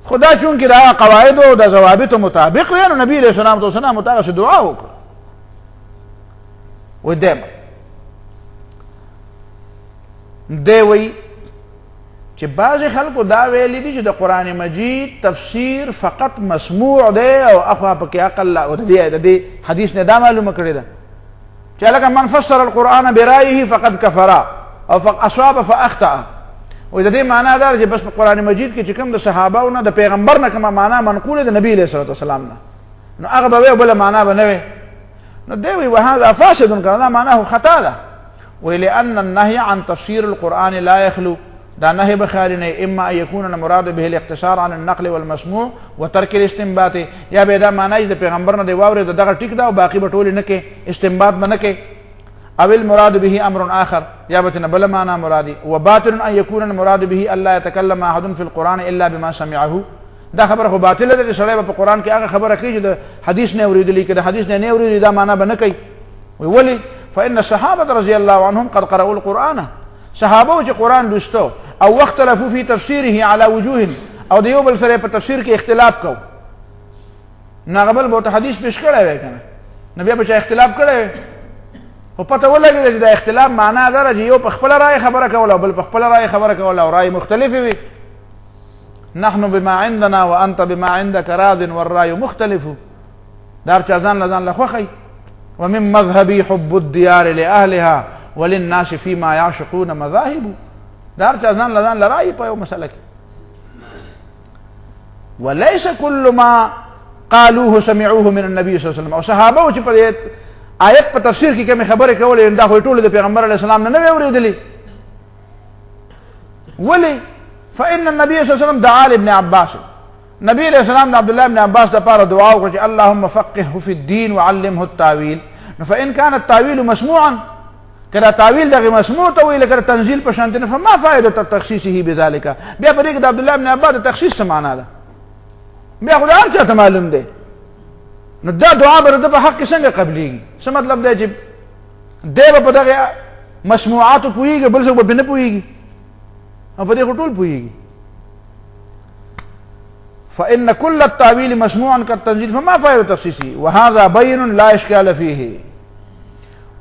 خدا چونکې د هغه قواعدو او د ضوابطو مطابق دی، نو نبي علیه السلام ورته هغسې دعا وکړه. دی وایي چې بعضې خلکو دا ویلی دي چې د قرآن مجید تفسیر فقط مسموع دی او اخوا پکې عقل او د دې حدیث نه دا معلومه کړې ده چې لکه من فسر القرآن برایه فقد کفر او اصاب فاخطأ. و د دې معنا دا چې بس په قرآن مجید کې چې کوم د صحابهو نه د پیغمبر نه کومه معنا منقوله د نبي علیه الصلاة والسلام نه، نو هغه به وی بله معنا به نه وی. نو دی وی وهذا فاسد کنه، دا معناه خطا ده. وی لأن النهي عن تفسير القرآن لا يخلو، دا نهي بخاري نه اما ان يكون المراد به الاقتصار عن النقل والمسموع وترك الاستنباط، یا به دا معنی د پیغمبر نه دی واوري دغه ټیک دا او باقی به ټول نه کې استنباط نه کې. او المراد به امر آخر، یا به نه بل معنا مرادي. وباطل ان يكون المراد به الا يتكلم احد في القرآن الا بما سمعه. دا خبر خو باطل ده چې سړی په قرآن کې هغه خبره کوي چې د حدیث نه اوریدلی، که د حدیث نه اوریدلی دا معنا به نه کوي. ولی فإن الصحابة رضي الله عنهم قد قرأوا القرآن، صحابه چې قرآن لوستو او واختلفوا في تفسيره على وجوه، او د یو بل سره په تفسیر کې اختلاف کو، نو بل به حدیث پیش کړی وی کنه، نو بیا به چا اختلاف کړی خو پته ولګېده چې دا اختلاف معنا دا چې یو په خپله رای خبره کوله او بل په خپله رای خبره کوله او رای مختلفې وي. نحن بما عندنا وانت بما عندك راض والرای مختلف. دا هر چا ځان له ځان له خوښوي. ومن مذهبي حب الديار لأهلها وللناس فيما يعشقون مذاهب. دا هر چا ځان له ځان له رای په یو مسله کې. وليس كل ما قالوه سمعوه من النبي صلى الله عليه وسلم. او صحابه چې په آیت په تفسیر کې کومې خبرې کولې دا خو ټول د پیغمبر علیه السلام نه وی اورېدلې. ولې؟ فإن النبي صلى الله عليه وسلم دعا لابن عباس، نبی علیہ السلام د عبدالله ابن عباس دپاره دعا وکړه چې اللهم فقهه في الدين وعلمه التاويل. نو فإن كان التاويل مسموعا، کله تاویل دغه مسموع ته ویل کړه تنزیل په شانته نه، فما فائده تخصیصه بذلك. بیا په دې کې د عبدالله ابن عباس د تخصیص څه معنا ده؟ بیا خو هر چا ته معلوم دی. نو دا دعا به د په حق څنګه قبليږي؟ څه مطلب دی چې دی به په دغه مسموعاتو پوهېږي، بل څوک به نه پوهېږي، او په دې خو ټول پوهېږي. فإن كل التأويل مسموعا كالتنزيل فما فائدة تخصيصه وهذا بين لا إشكال فيه.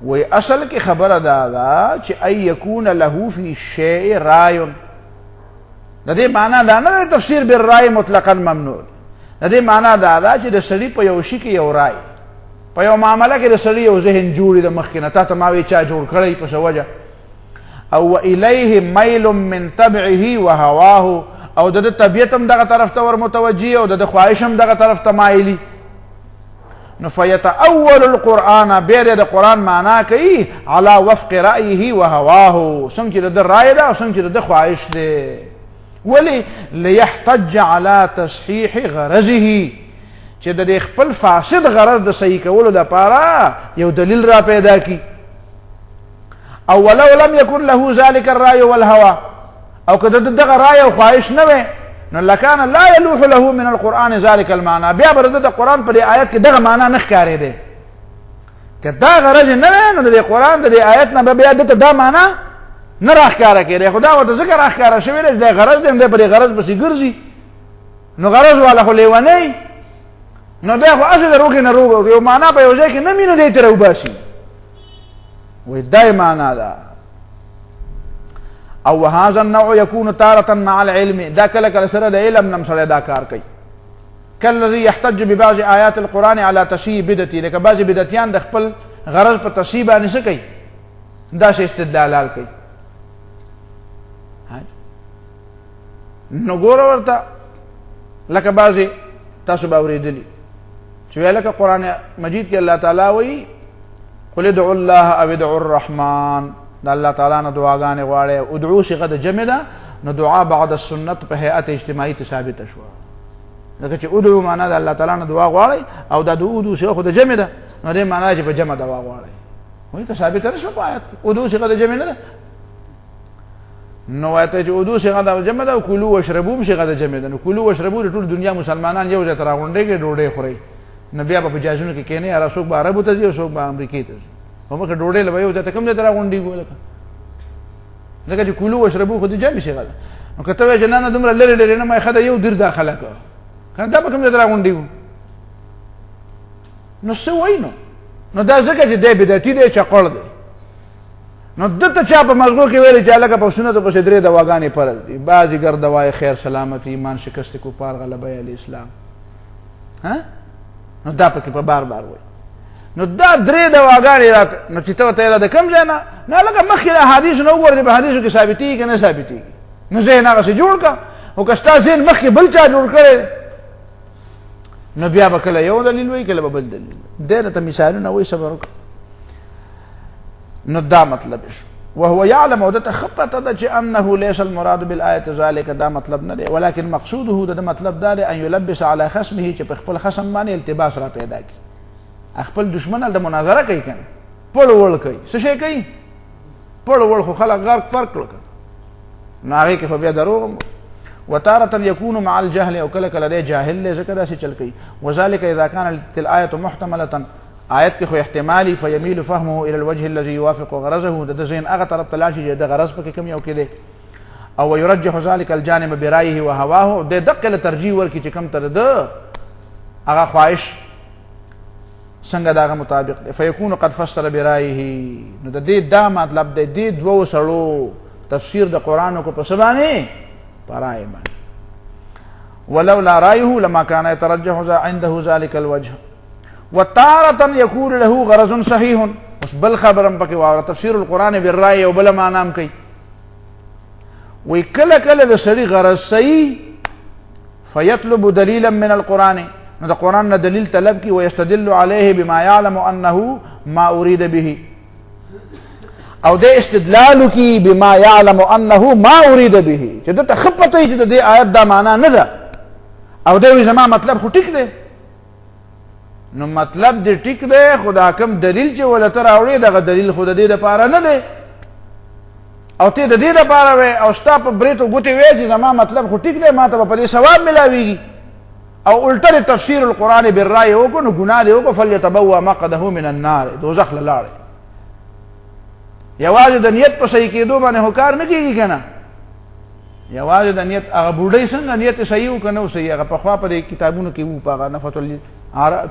وی اصل کی خبر دادا چی ای یکون له فی الشیء رای، دې معنا دا نه تفسیر بالرای مطلقا ممنوع، دې معنا دا چې د سړي په یو شي کې یو رای، په یو معامله کې د سړي یو ذهن جوړي د مخکې نه، تا ته ما وی چا جوړ کړی په څه وجه، او الیه میل من تبعه وهواه، او د طبیعت هم دغه طرف ته ور متوجه او د خواهش هم دغه طرف ته مایلی. نو فیتأول القرآن بیر د قرآن معنا کوي علی وفق رأیه وهواه، څنګه چې د رای ده او څنګه چې د خواهش ده. ولی لیحتج علی تصحیح غرضه، چې د خپل فاسد غرض د صحیح کولو لپاره یو دلیل را پیدا کی. او ولو لم یکن له ذلك الرأي والهوى، او که دغه رای او خواهش نه وي نو لکان لا یلوح له من القرآن ذلك المعنى، بیا به د قرآن په آیت کې دغه معنا نه ښکارې ده. که دا غرض نه نو د قرآن د آیت نه بیا دته دا معنا نه راښکاره کېده، خدا ورته ځکه راښکاره شوی دی د غرض دی په غرض پسې ګرځي، نو غرض والا خو لیونی، نو دا خو اصل روغې نه روغ یو معنا په یو ځای کې نه مینه دی تر وباسي، وی دا معنا ده. او هذا النوع يكون تارة مع العلم، دا کله کله سره د علم نم سره دا کار کوي. کالذي يحتج ببعض آيات القرآن على تصحيح بدعتي، لکه بعض بدعتيان د خپل غرض په تصحیح باندې څه کوي، دا شی استدلال کوي. نو ګوره ورته لکه بعضې تاسو به اورېدلي چې وایي لکه قرآن مجید کې الله تعالی وایي قل ادعوا الله او ادعوا الرحمن، دا الله تعالی نه دعاګانې غواړي. ادعو صيغه د جمع ده، نو دعا بعد السنت په هيئت اجتماعي ته ثابته شوه، لکه چې ادعو معنا د الله تعالی نه دعا غواړي، او دا ادعو صيغه د جمع ده، نو دې معنا چې په جمع دعا غواړي، وایي ته ثابته نشوه په آیت کې. ادعو صيغه د جمع نه ده، نو وایته چې ادعو صيغه د جمع ده، او کلوا واشربوا صيغه د جمع ده، نو کلوا واشربوا د ټول دنیا مسلمانان یو ځای ته راغونډېږي ډوډۍ خوري، نو بیا په جازونو کې کېنه یا څوک به عربو ته ځي او څوک به امریکې ته ځي، په مخه ډوډۍ لوي او ته کوم ځای ته راغونډېږي، لکه ځکه چې کلوا واشربوا خو د جمع صيغه ده. نو کته وای جنانه دومره لری لری نه ما خدای یو دیر داخله کو کنه دا به کوم ځای ته راغونډېږي، نو څه وای نو دا ځکه چې دی بدعتي دی چقړ دی، نو دته چا په مزګو کې ویل چې لکه په سنت په درې دواګانې فرض دي، بعضی ګر دوای خیر سلامتی ایمان شکست کو پار غلبه الاسلام، ها نو دا پکې په بار بار وای. نو دا درې دواګانې راته، نو چې ته ته د کم ځای نه لکه مخکې د حدیث نو وګورې په حدیثو کې ثابتېږي که نه ثابتېږي، نو ذهن هغسې جوړ که، او که ستا ذهن مخکې بل چا جوړ کړی نو بیا به کله یو دلیل وایي کله به بل دلیل، دی نه ته مثالونه وایي صبر وکړه. نو دا مطلب شو. وهو يعلم ودته خپته ده چې انه ليس المراد بالآية ذلك، دا مطلب نه دی، ولكن مقصوده د مطلب دا دی ان يلبس على خصمه، چې په خپل خصم باندې التباس را پیدا کی، خپل دشمن د مناظره کوي کنه، پړ وړ کوي، څه شي کوي، پړ وړ خو خلک غرق پر کړ، نو هغه کې خو بیا دروغ. وتارة يكون مع الجهل، او کله کله دی جاهل له ذکر داسې چل کوي. وذلك اذا كانت الآية محتملة، آیت کې خو احتمالي فيميل فهمه الى الوجه الذي يوافق غرضه، د ذهن هغه طرف ته لاړ شي د غرض پکې کم یو کې دی، او يرجح ذلك الجانب برأيه وهواه، د دقه له ترجیح ورکړي چې کم تر ده هغه خواهش څنګه داغه مطابق دی. فيكون قد فسر برأيه، نو د دې دا مطلب دی د دوو سړو تفسیر د قرآن کو په سبانه پرای باندې. ولولا رأيه لما كان يترجح عنده ذلك الوجه. وتارة يكون له غرض صحيح، بل خبرم پکې واوره تفسیر القرآن بالرأي او بل معنام کوي، وی کله کله د سړي غرض صحیح فيطلب دلیلا من القرآن، نو د قرآن نه دلیل طلب کی، ويستدل عليه بما يعلم انه ما اريد به، او د استدلال کی بما يعلم انه ما اريد به، چې د تخپته چې د آیت دا معنا نه ده، او دوی زما مطلب خو ټیک دی، نو مطلب دې ټیک دی، خدا کم دلیل چې ولته راوړي دغه دلیل خو د دې لپاره نه دی، او ته د دې لپاره وې او ستا په بریتو ګوتې وې چې زما مطلب خو ټیک دی، ما ته په دې ثواب ملاويږي، او الټه تفسیر القرآن بالرأي وکړو نو ګناه دی وکړو، فليتبوأ مقعده من النار، دوزخ له لاړې. یوازې د نیت په صحیح کېدو باندې هو کار نه کېږي که نه، یوازې د نیت هغه بوډۍ څنګه نیت صحیح و که نه و صحیح هغه پخوا په دې کتابونو کې وو په هغه نفت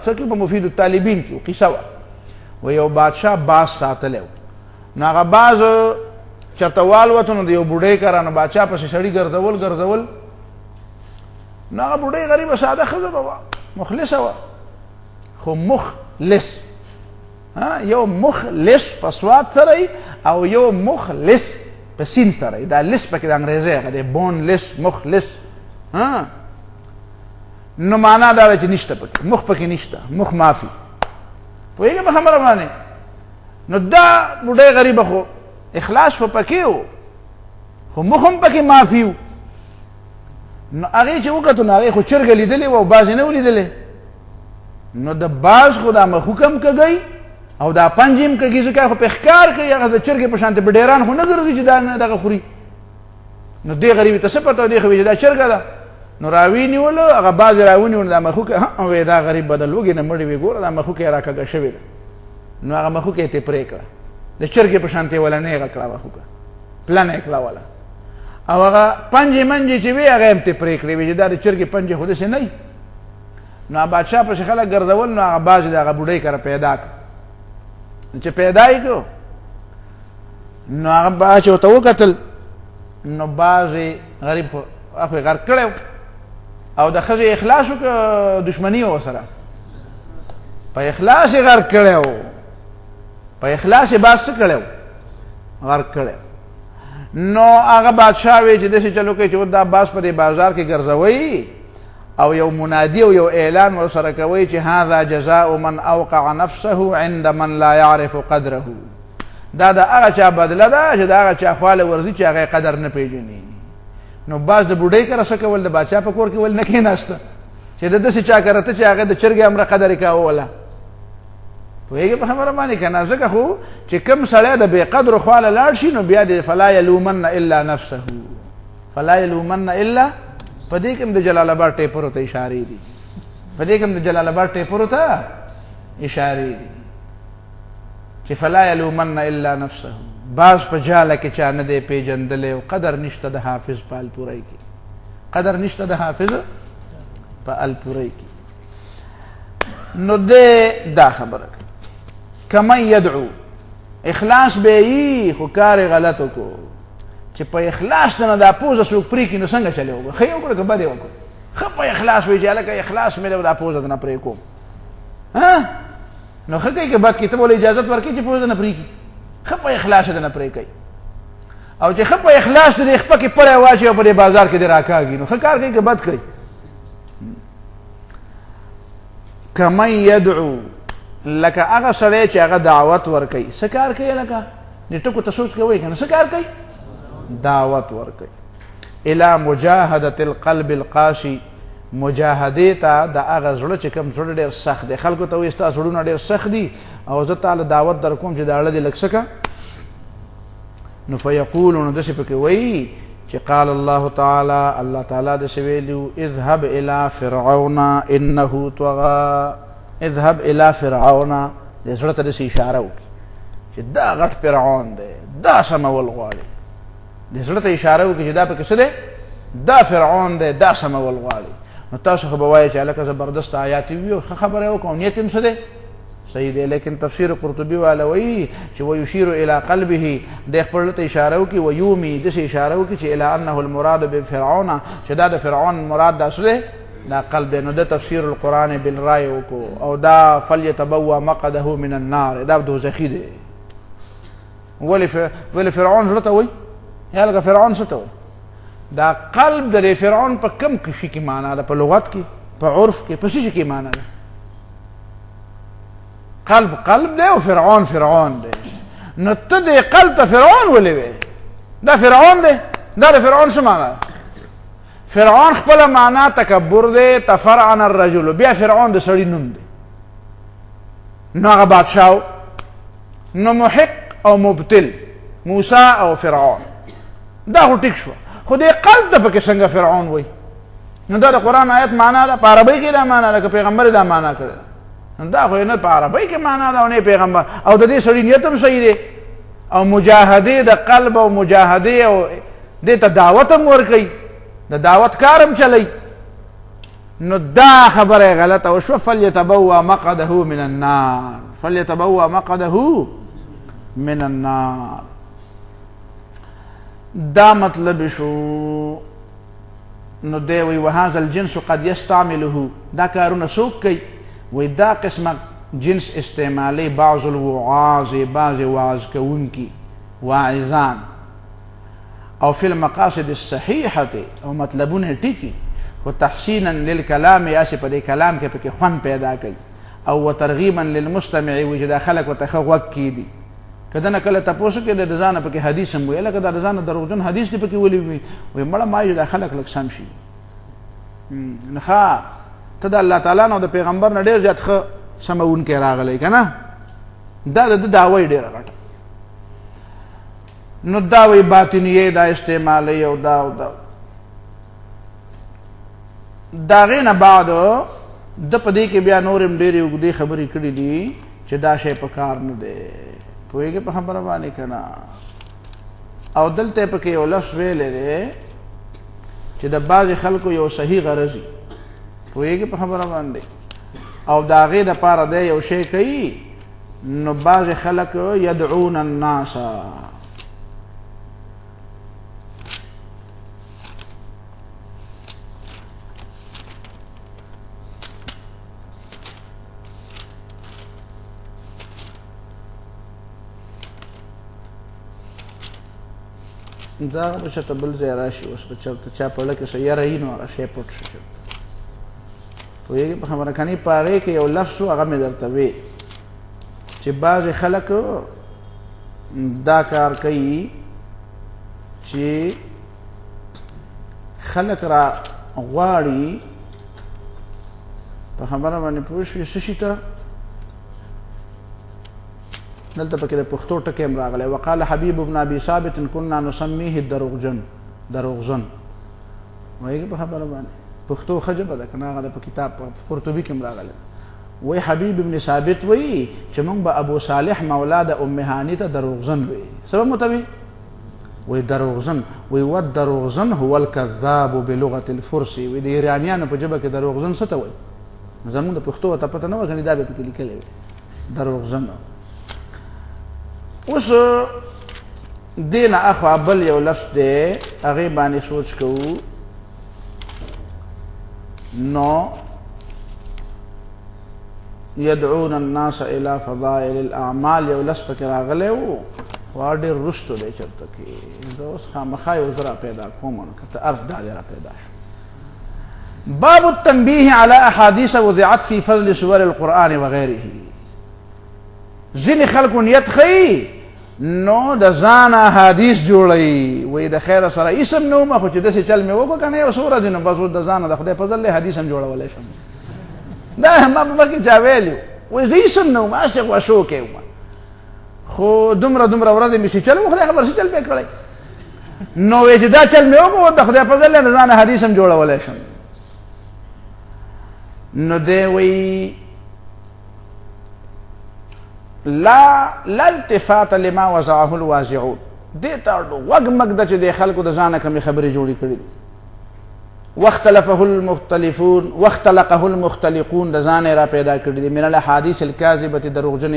څه کې په مفید الطالبین کې وو قصه وه و یو بادشاه باز ساتلی و نو هغه باز چېرته والوته نو د یو بوډۍ کره نو بادشاه پسې سړي ګرځول نو هغه بوډۍ غریبه ساده ښځه به وه مخلصه وه خو مخلص یو مخلص په سواد سره او یو مخلص په سین سره دا لس پکې د انګریزي هغه دی بون لس مخلص نو معنا دا ده چې نشته پکې مخ پکې نشته مخ معافي پوهېږې په خبره باندې نو دا بوډۍ غریبه خو اخلاص په پکې و خو مخ هم پکې معافي و نو هغې چې وکتو نو هغې خو چرګه لیدلې وه او باز یې نه و لیدلی نو د باز خو دا مخوک هم کږی او دا پنج هم کږي ځکه خو په ښکار کوي هغه د چرګې په شانتې بډیران خو نه ګرځي چې دا نه دغه خوري نو دې غریبې ته څه پته و دې خو وایي چې دا چرګه ده نو راونیولو هغه باز یې راونیولو دا مخوک وایي دا غریب به د لوږې نه مړې وي ګوره دا مخوک یې راکږه شوې ده نو هغه مخوک یې ترې پرې کړه د چرګې په شانتې وله نه یې کړه مخوکه پلنه یې کړه وله او هغه پنجې منجې چې وي هغه یې هم ترې پرې کړې وایي چې دا د چرګې پنجې خو داسې نه وي نو بادشاه پسې خلک ګرځول نو هغه باز د هغه بوډۍ کره پیدا کړ چې پیدا یې کړو نو هغه باز چې ورته وکتل نو باز غریب خو هغه یې غرق کړی او د ښځې اخلاص وکړه دشمني وه ورسره په اخلاص یې غرق کړی و په اخلاص یې باز څه کړی و غرق کړی نو هغه بادشاه وی چې داسې چلو کوي چې دا باز په دې بازار کې ګرځوئ او یو منادی او یو اعلان ورسره کوي چې هذا جزاء من اوقع نفسه عند من لا يعرف قدره دا د هغه چا بدله ده چې د هغه چا خواله ورځي چې هغه قدر نه پیژني نو باز د بوډۍ کره څه کول د بادشاه په کور کې ول نه کېناسته چې د داسې چا کره ته چې هغه د چرګې امره قدر یې کاوه وله پوهېږې په خبره باندې که نه ځکه خو چې کوم سړی د بې قدرو خواله لاړ شي نو بیا د فلا یلومن الا نفسه فلا یلومن الا په دې کې هم د جلال آباد ټیپرو ته اشارې دي په دې کې هم د جلال آباد ټیپرو ته اشارې دي چې فلا یلومن الا نفسه باز په جاله کې چا نه دی پیژندلی او قدر نشته د حافظ په الپورۍ کې قدر نشته د حافظ په الپورۍ کې نو دی دا خبره کوي کمن یدعو اخلاص به یي خو کار یې غلط وکړو چې په اخلاص ته نه دا پوزه څوک پرېږدي نو څنګه چلې وکړو ښه یې وکړو که بد یې وکړو ښه په اخلاص وایي چې هلکه اخلاص مې دی دا پوزه ته نه پرې کوم نو ښه کوي که بد کړي ته به ولې اجازت ورکړي چې پوزه نه پرېږدي ښه په اخلاص ته نه پرې کوي او چې ښه په اخلاص ته دې خپه کې پړی واچوي او په دې بازار کې دې راکاږي نو ښه کار کوي که بد کوي کمن یدعو لکه هغه سړی چې هغه دعوت ورکوي څه کار کوي لکه دې ټکو ته سوچ کوئ که نه څه کار کوي دعوت ورکوي الى مجاهدة القلب القاسي مجاهدې ته د هغه زړه چې کوم زړه ډېر سخت دی خلکو ته وایي ستا زړونه ډېر سخت دي او زه تاله دعوت در کوم چې دا اړه دې لږ څه که نو فیقولو نو داسې پکې وایي چې قال الله تعالی الله تعالی داسې ویلي اذهب الى فرعون انه طغى اذهب الى فرعون دې زړه ته داسې اشاره وکړي چې دا غټ فرعون دی دا سمول غواړي دې زړه ته اشاره وکړي چې دا پکې څه دی دا فرعون دی دا سمول غواړي نو تاسو خو به وایئ چې هلکه زبردست آیات وي او ښه خبره یې وکړه او نیت هم څه دی صحیح دی لیکن تفسیر قرطبي والا وایي چې ویشیر الی قلبه د خپل ته اشاره وکړي ویومي داسې اشاره وکړي چې الی انه المراد بفرعون چې دا د فرعون مراد دا څه دی دا قلب دی نو د تفسیر القرآن بالرای وکړو او دا فلیتبوأ مقعده من النار دا دوزخي دی ولې فرعون زړه ته وایي یا لکه فرعون څه ته وایي دا قلب د فرعون په کم شي کې معنا ده په لغت کې په عرف کې په څه شي کې معنا ده قلب دی او فرعون دی نو ته دې قلب ته فرعون ولې وایې دا فرعون دی دا د فرعون څه معنا ده فرعون خپله معنا تکبر دی تفرعن الرجل بیا فرعون د سړي نوم دی نو هغه بادشاه نو محق او مبتل موسی او فرعون دا خو ټیک شوه خو دې قلب ته پکې څنګه فرعون وایي نو دا د قرآن آیت معنا ده په عربۍ کې دا معنا ده که پیغمبر دا معنا کړې ده نو دا خو نه په عربۍ کې معنا ده او نه پیغمبر او د دې سړي نیت هم صحیح دی او مجاهدې د قلب او مجاهدې او دې ته دعوت هم ورکوي د دعوت کار هم چلی نو دا خبره غلطه وشوه فلیتبوأ مقعده من النار فلیتبوأ مقعده من النار دا مطلب شو نو دی وی وهذا الجنس قد يستعمله دا کارونه څوک کوي وی دا قسمه جنس استعمالی بعض الوعاظ بعض واعظ کوونکي واعظان او فی المقاصد الصحیحة او مطلبونه ټیکي خو تحسینا للکلام یاسې په دې کلام کې پکې خوند پیدا کوي او وترغیبا للمستمع وی چې دا خلک ورته ښه غوږ کیدي که دنه کله تپوس کې د ځانه پکې حدیث هم وي لکه دا د ځانه دروغجن حدیث دې پکې ولي وي مړه ما دا خلک لږ سم شي نه ښه ته د الله تعالی نه او د پیغمبر نه ډېر زیات ښه سمونکی راغلی که نه دا د دعوه یې ډېره غټه نو دا وی باطنیه دا استعمالی او دا دا غې نه بعد د په دې کې بیا نور هم ډېرې اوږدې خبرې کړي دي چې دا شی په کار نه دی پوهېږې په خبره باندې که نه او دلته پکې یو لفظ ویلی دی چې د بعضې خلکو یو صحیح غرض وي پوهېږې په خبره باندې او د هغې دپاره دی یو شی کوي نو بعضې خلک یدعون الناس دا به چېرته بل ځای راشي اوس به چېرته چا په زړه کې څه یره وي نو هغه شی پټ شي چېرته پوهېږې په خبره کنې په هغې کې یو لفظ و هغه مې درته وی چې بعضې خلک دا کار کوي چې خلک را غواړي په خبره باندې پوه شوې څه شي ته دلته پکې د پښتو ټکی هم راغلی وقال حبیب بن ابي ثابت كنا نسميه دروغجن وایي په خبره باندې پښتو ښه ژبه ده که نه هغه د په کتاب په قرطبي کې هم راغلی وایي حبیب ابن ثابت وایي چې موږ به ابو صالح مولا د ام هاني ته دروغجن وایي سبب مو ته وایي وایي دروغجن وایي والدروغجن هو الكذاب بلغة الفرس وایي د ایرانیانو په ژبه کې دروغجن څه ته وایي زموږ د پښتو ورته پته نه وه ګنې دا به پکې لیکلی وي دروغجن اوس دې نه اخوا بل یو لفظ دی هغې باندې سوچ کوو نو يدعون الناس الى فضائل الاعمال یو لفظ پکې راغلی و خو ډېر وروستو دی چېرته کې زه اوس خامخا یو زه را پیدا کوم نو که ته عرض دا دی را پیدا شو باب التنبیه على احادیث وضعت في فضل سور القرآن وغیره ځینې خلکو نیت ښیي نو د ځانه احادیث جوړوي وایي د خیره سره اسم نه ومه خو چې داسې چل مې وکړو که نه یو څه ورځې نو بس د ځانه د خدای فضل دی حدیث هم جوړولی شم دا ما په مخکې چا ویلي وایي زه اسم نه وم هسې غوښو کې ومه خو دومره ورځې مې چې چل وم خدای خبر څه چل پې کړی نو وایي چې دا چل مې وکړو د خدای فضل دی د ځانه حدیث هم جوړولی شم نو دی وایي لا التفات لما وضعه الواضعون دې ته غوږ مږ ده چې د خلکو د ځانه کمې خبرې جوړې کړي دي واختلقه المختلقون د ځانه را پیدا کړي دي من الاحاديث الكاذبه دروغجن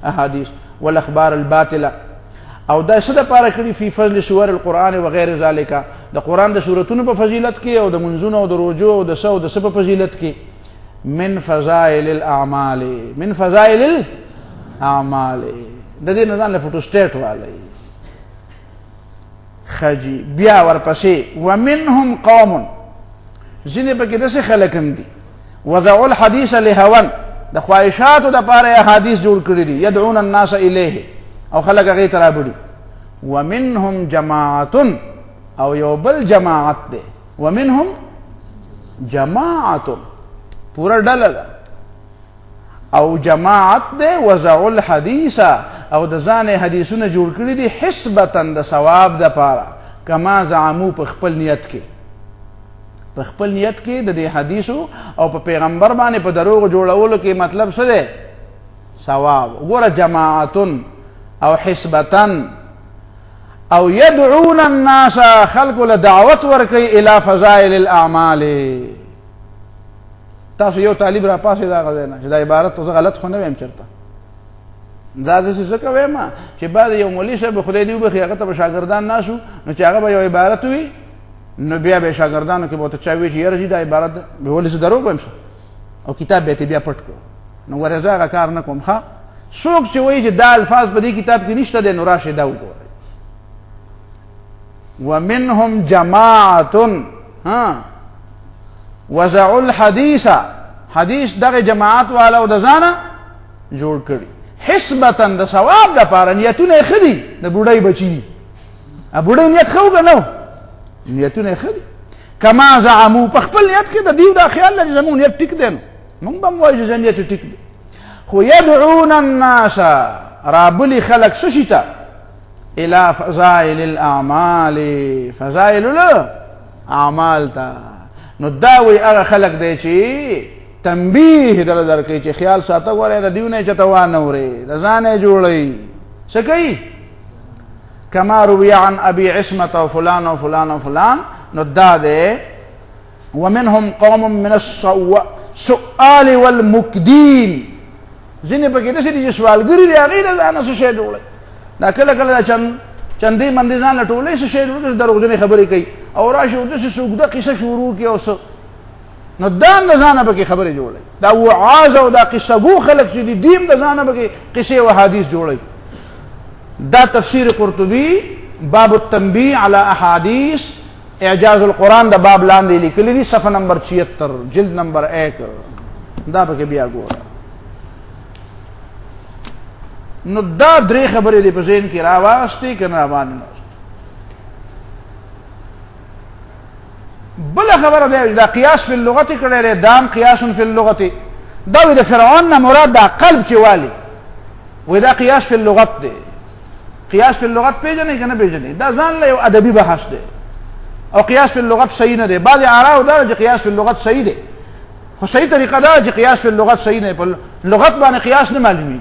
احادیث والاخبار الباطله او دا څه دپاره کړي فی فضل سور القرآن وغیر ذلک د قرآن د سورتونو په فضیلت کې او د منځونو او د روجو او د څه او د څه په فضیلت کې من فضائل الاعمال د دې نه ځان له فوټو سټیټ والی خجی بیا ورپسې ومنهم قوم ځینې پکې داسې خلک هم دي وضعوا الحدیث لهون د خواهشاتو دپاره احادیث جوړ کړي دي یدعون الناس الیه او خلک هغې ته رابړي ومنهم جماعت او یو بل جماعت دی ومنهم جماعت پورا ډله ده او جماعت دی وضعوا الحدیث او د ځانې حدیثونه جوړ کړي دي حسبتا د ثواب دپاره کما زعمو په خپل نیت کې د دې حدیثو او په پیغمبر باندې په دروغ جوړولو کې مطلب څه دی ثواب ګوره جماعت او حسبتا او يدعون الناس خلق لدعوت ورکی الى فضائل الاعمال. تاسو یو طالب را پاسې دا غځنه چې دا عبارت ته غلط خو نه ویم چرته دا د څه څه کوي ما چې بعد یو مولوی صاحب خدای دې وبخي هغه ته شاګردان ناسو نو چې هغه به یو عبارت وي نو بیا به شاګردانو کې به ته چا وی چې یاره دا عبارت به ولې څه درو کوم او کتاب به ته بیا پټ کړو نو ورځه هغه کار نه کوم ښا څوک چې وایي چې دا الفاظ په دې کتاب کې نشته د نو راشه دا وګورئ. ومنهم جماعة وزعوا الحديث حدیث دغه جماعت والا او د ځانه جوړ کړي حسبتا د ثواب د پاره نیتونه خدي د بوډای بچي ا بوډای نیت خو غنو نیتونه خدي کما زعموا په خپل نیت کې د دیو د خیال لږ زمون نیت ټیک دین مونږ به وایو چې نیت ټیک دی خو يدعون الناس رابل خلق سشتا الى فضائل الاعمال فضائل الاعمال تا نو داوی هغه خلق دی چې تنبیه در کوي چې خیال ساته غوړې د دیونه چته وانه وري د ځانې جوړي څه کوي کما روي عن ابي عصمه وفلان وفلان وفلان نو دا ده ومنهم قوم من السؤال والمكدين ځینې پکې د سړي سوالګری دی هغه د ځان څه شی جوړي دا کله کله چندې مندې ځان لټولې څه شی جوړي دروغجنې خبرې کوي او راشه د څه سوګده قصه شروع کوي اوس نو دان د ځانه به خبرې جوړي دا وعاظ او دا قصه گو خلق چې دي دیم د ځانه به قصه او حدیث جوړي. دا تفسیر قرطبی باب التنبیه علی احادیث اعجاز القرآن دا باب لاندې لیکلي دي صفحه نمبر 76 جلد نمبر 1 دا به بیا ګوره. نو دا درې خبرې دې په ذهن کې راوستي کنه روان بل خبره ده دا قیاس په لغت کړه دام قیاس په لغت دا د فرعون نه مراد دا قلب چوالی و دا قیاس په لغت ده قیاس په لغت پیژنې کنه پیژنې دا ځان له یو ادبي بحث ده او قیاس په لغت صحیح نه ده بعض اراء دا چې قیاس په لغت صحیح ده خو صحیح طریقه دا چې قیاس په لغت صحیح نه په لغت باندې قیاس نه معلومي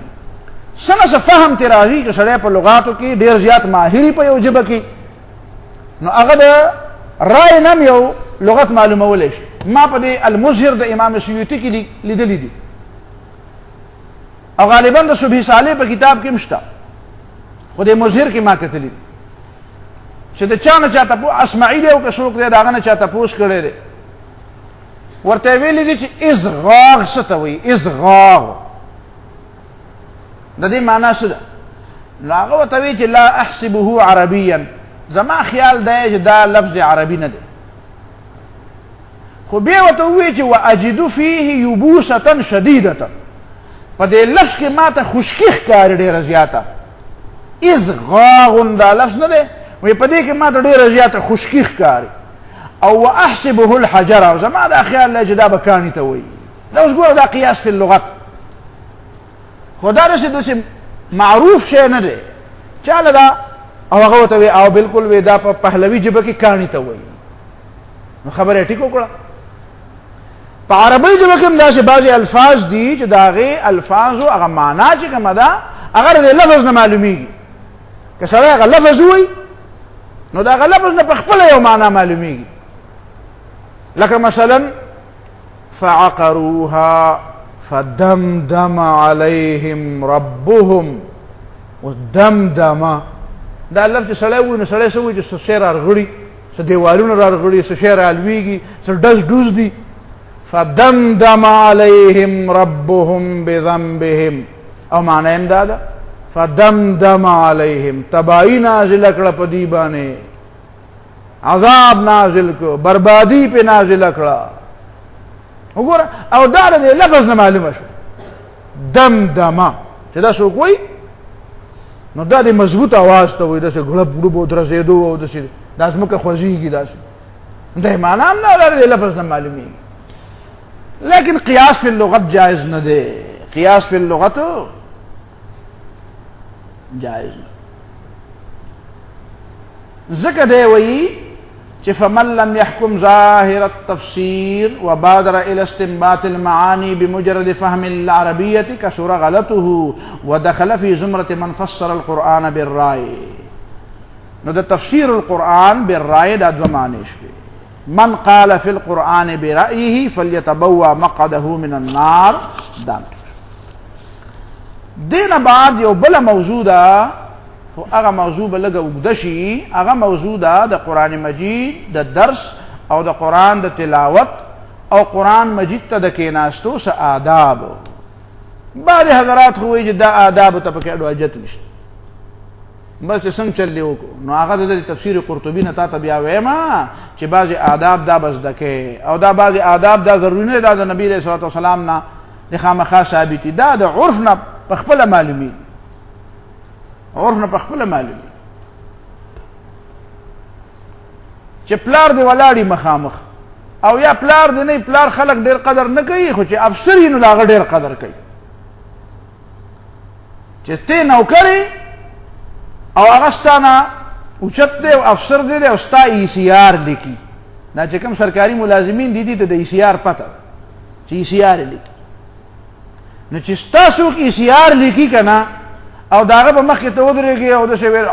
سنه فهم تراغي کې سړی په لغاتو کې ډیر زیات ماهری په یو جبه کې نو هغه د رای نم یو لغت معلومول شي ما په دې المظهر د امام سیوطي کې لیدلې دي او غالبا د صبح صالح په کتاب کې مشته خو د مظهر کې ما کتلې دي چې د چا نه چاته په اسماعی دی او که څوک دی داغه نه چاته پوښ کړي دي ورته ویلې دي چې ازغاغ څه ته وایي ازغاغ د دې معنا څه ده نو هغه ورته وایي چې لا احسبه عربيا زما خیال دی چې دا لفظ عربي نه دی خو بیا ورته وایي چې واجد فيه یبوسه شدیده په دې لفظ کې ماته خشکی ښکاري ډېره زیاته ازغاغ دا لفظ نه دی وایي په دې کې ماته ډېره زیاته خشکی ښکاري او واحسبه الحجر او زما دا خیال دی چې دا به کاڼي ته وایي دا اوس ګوره دا قیاس په اللغت خو دا داسې معروف شی نه دی چاله دا او هغه ورته وایي او بلکل وایي دا په پهلوي ژبه کې کاڼي ته وایي نو خبره یې ټیک وکړه په عربي ژبه کې هم داسې بعضې الفاظ دي چې د هغې الفاظو هغه معنا چې کومه ده هغه د لفظ نه معلومیږي که سړی هغه لفظ ووایي نو د هغه لفظ نه په خپله یو معنا معلومیږي لکه مثلا فعقروها فدمدم عليهم ربهم ودمدم دا لفظ سړی ووایي نو سړی څه وایي چې څه شی رارغړي څه دیوالونه رارغړي څه شی رالویږي څه ډز ډوز دي فدمدم عليهم ربهم بذنبهم او معنی هم دا ده فدمدم عليهم تباہی نازل کړه په دې باندې عذاب نازل کو بربادی په نازل کړه وګوره او دا د لفظ نه معلومه شو دمدمه چې دا څوک وایي نو دا د مضبوط اواز ته وایي داسې غړپ غړپ او درزېدو او داسې دا ځمکه خوځېږي داسې دا معنا هم دا د لفظ نه معلومېږي لیکن قیاس فی اللغت جائز نه دی قیاس فی اللغت جائز نه ذکر دی وایي چې فمن لم يحكم ظاهر التفسير وبادر الى استنباط المعاني بمجرد فهم العربية كثر غلطه ودخل في زمرة من فسر القرآن بالرأي نو د تفسیر القرآن بالرأي دا دو معنی شوی. من قال فی القرآن برأیه فلیتبوأ مقعده من النار دان. دین بعد یو بل موضوع دا، هغه موضوع به لږه اوږده شي، هغه موضوع دا د قرآن مجید د درس او د قرآن د تلاوت او قرآن مجید ته د کیناستو څه آداب. بعض حضرات خو وایي چې دا آدابو ته پکې اډو حاجت نشته، بس چې څنګه چل دی وکړو. نو هغه د تفسیر قرطبي نه تا ته بیا ویما چې بعضې آداب دا به زده کې، او دا بعضې آداب دا ضروري نه دا د نبي علیه صلات وسلام نه د خامخا ثابت دي، دا د عرف نه په خپله معلومي، عرف نه په خپله معلومي. چې پلار دی ولاړي مخامخ، او یا پلار دی نه، پلار خلک ډېر قدر نه کوي، خو چې افسر وي نو د هغه ډېر قدر کوي. چې ته نوکر او هغه ستا نه اوچت دی او افسر دی او ستا ای سی آر لیکي، دا چې کوم سرکاري ملازمین دي دي ته د ای سی آر پته ده چې ای سی آر لیکي. نو چې ستا څوک ای سی آر لیکي که نه، او د هغه په مخکې ته ودرېږي او داسې ویل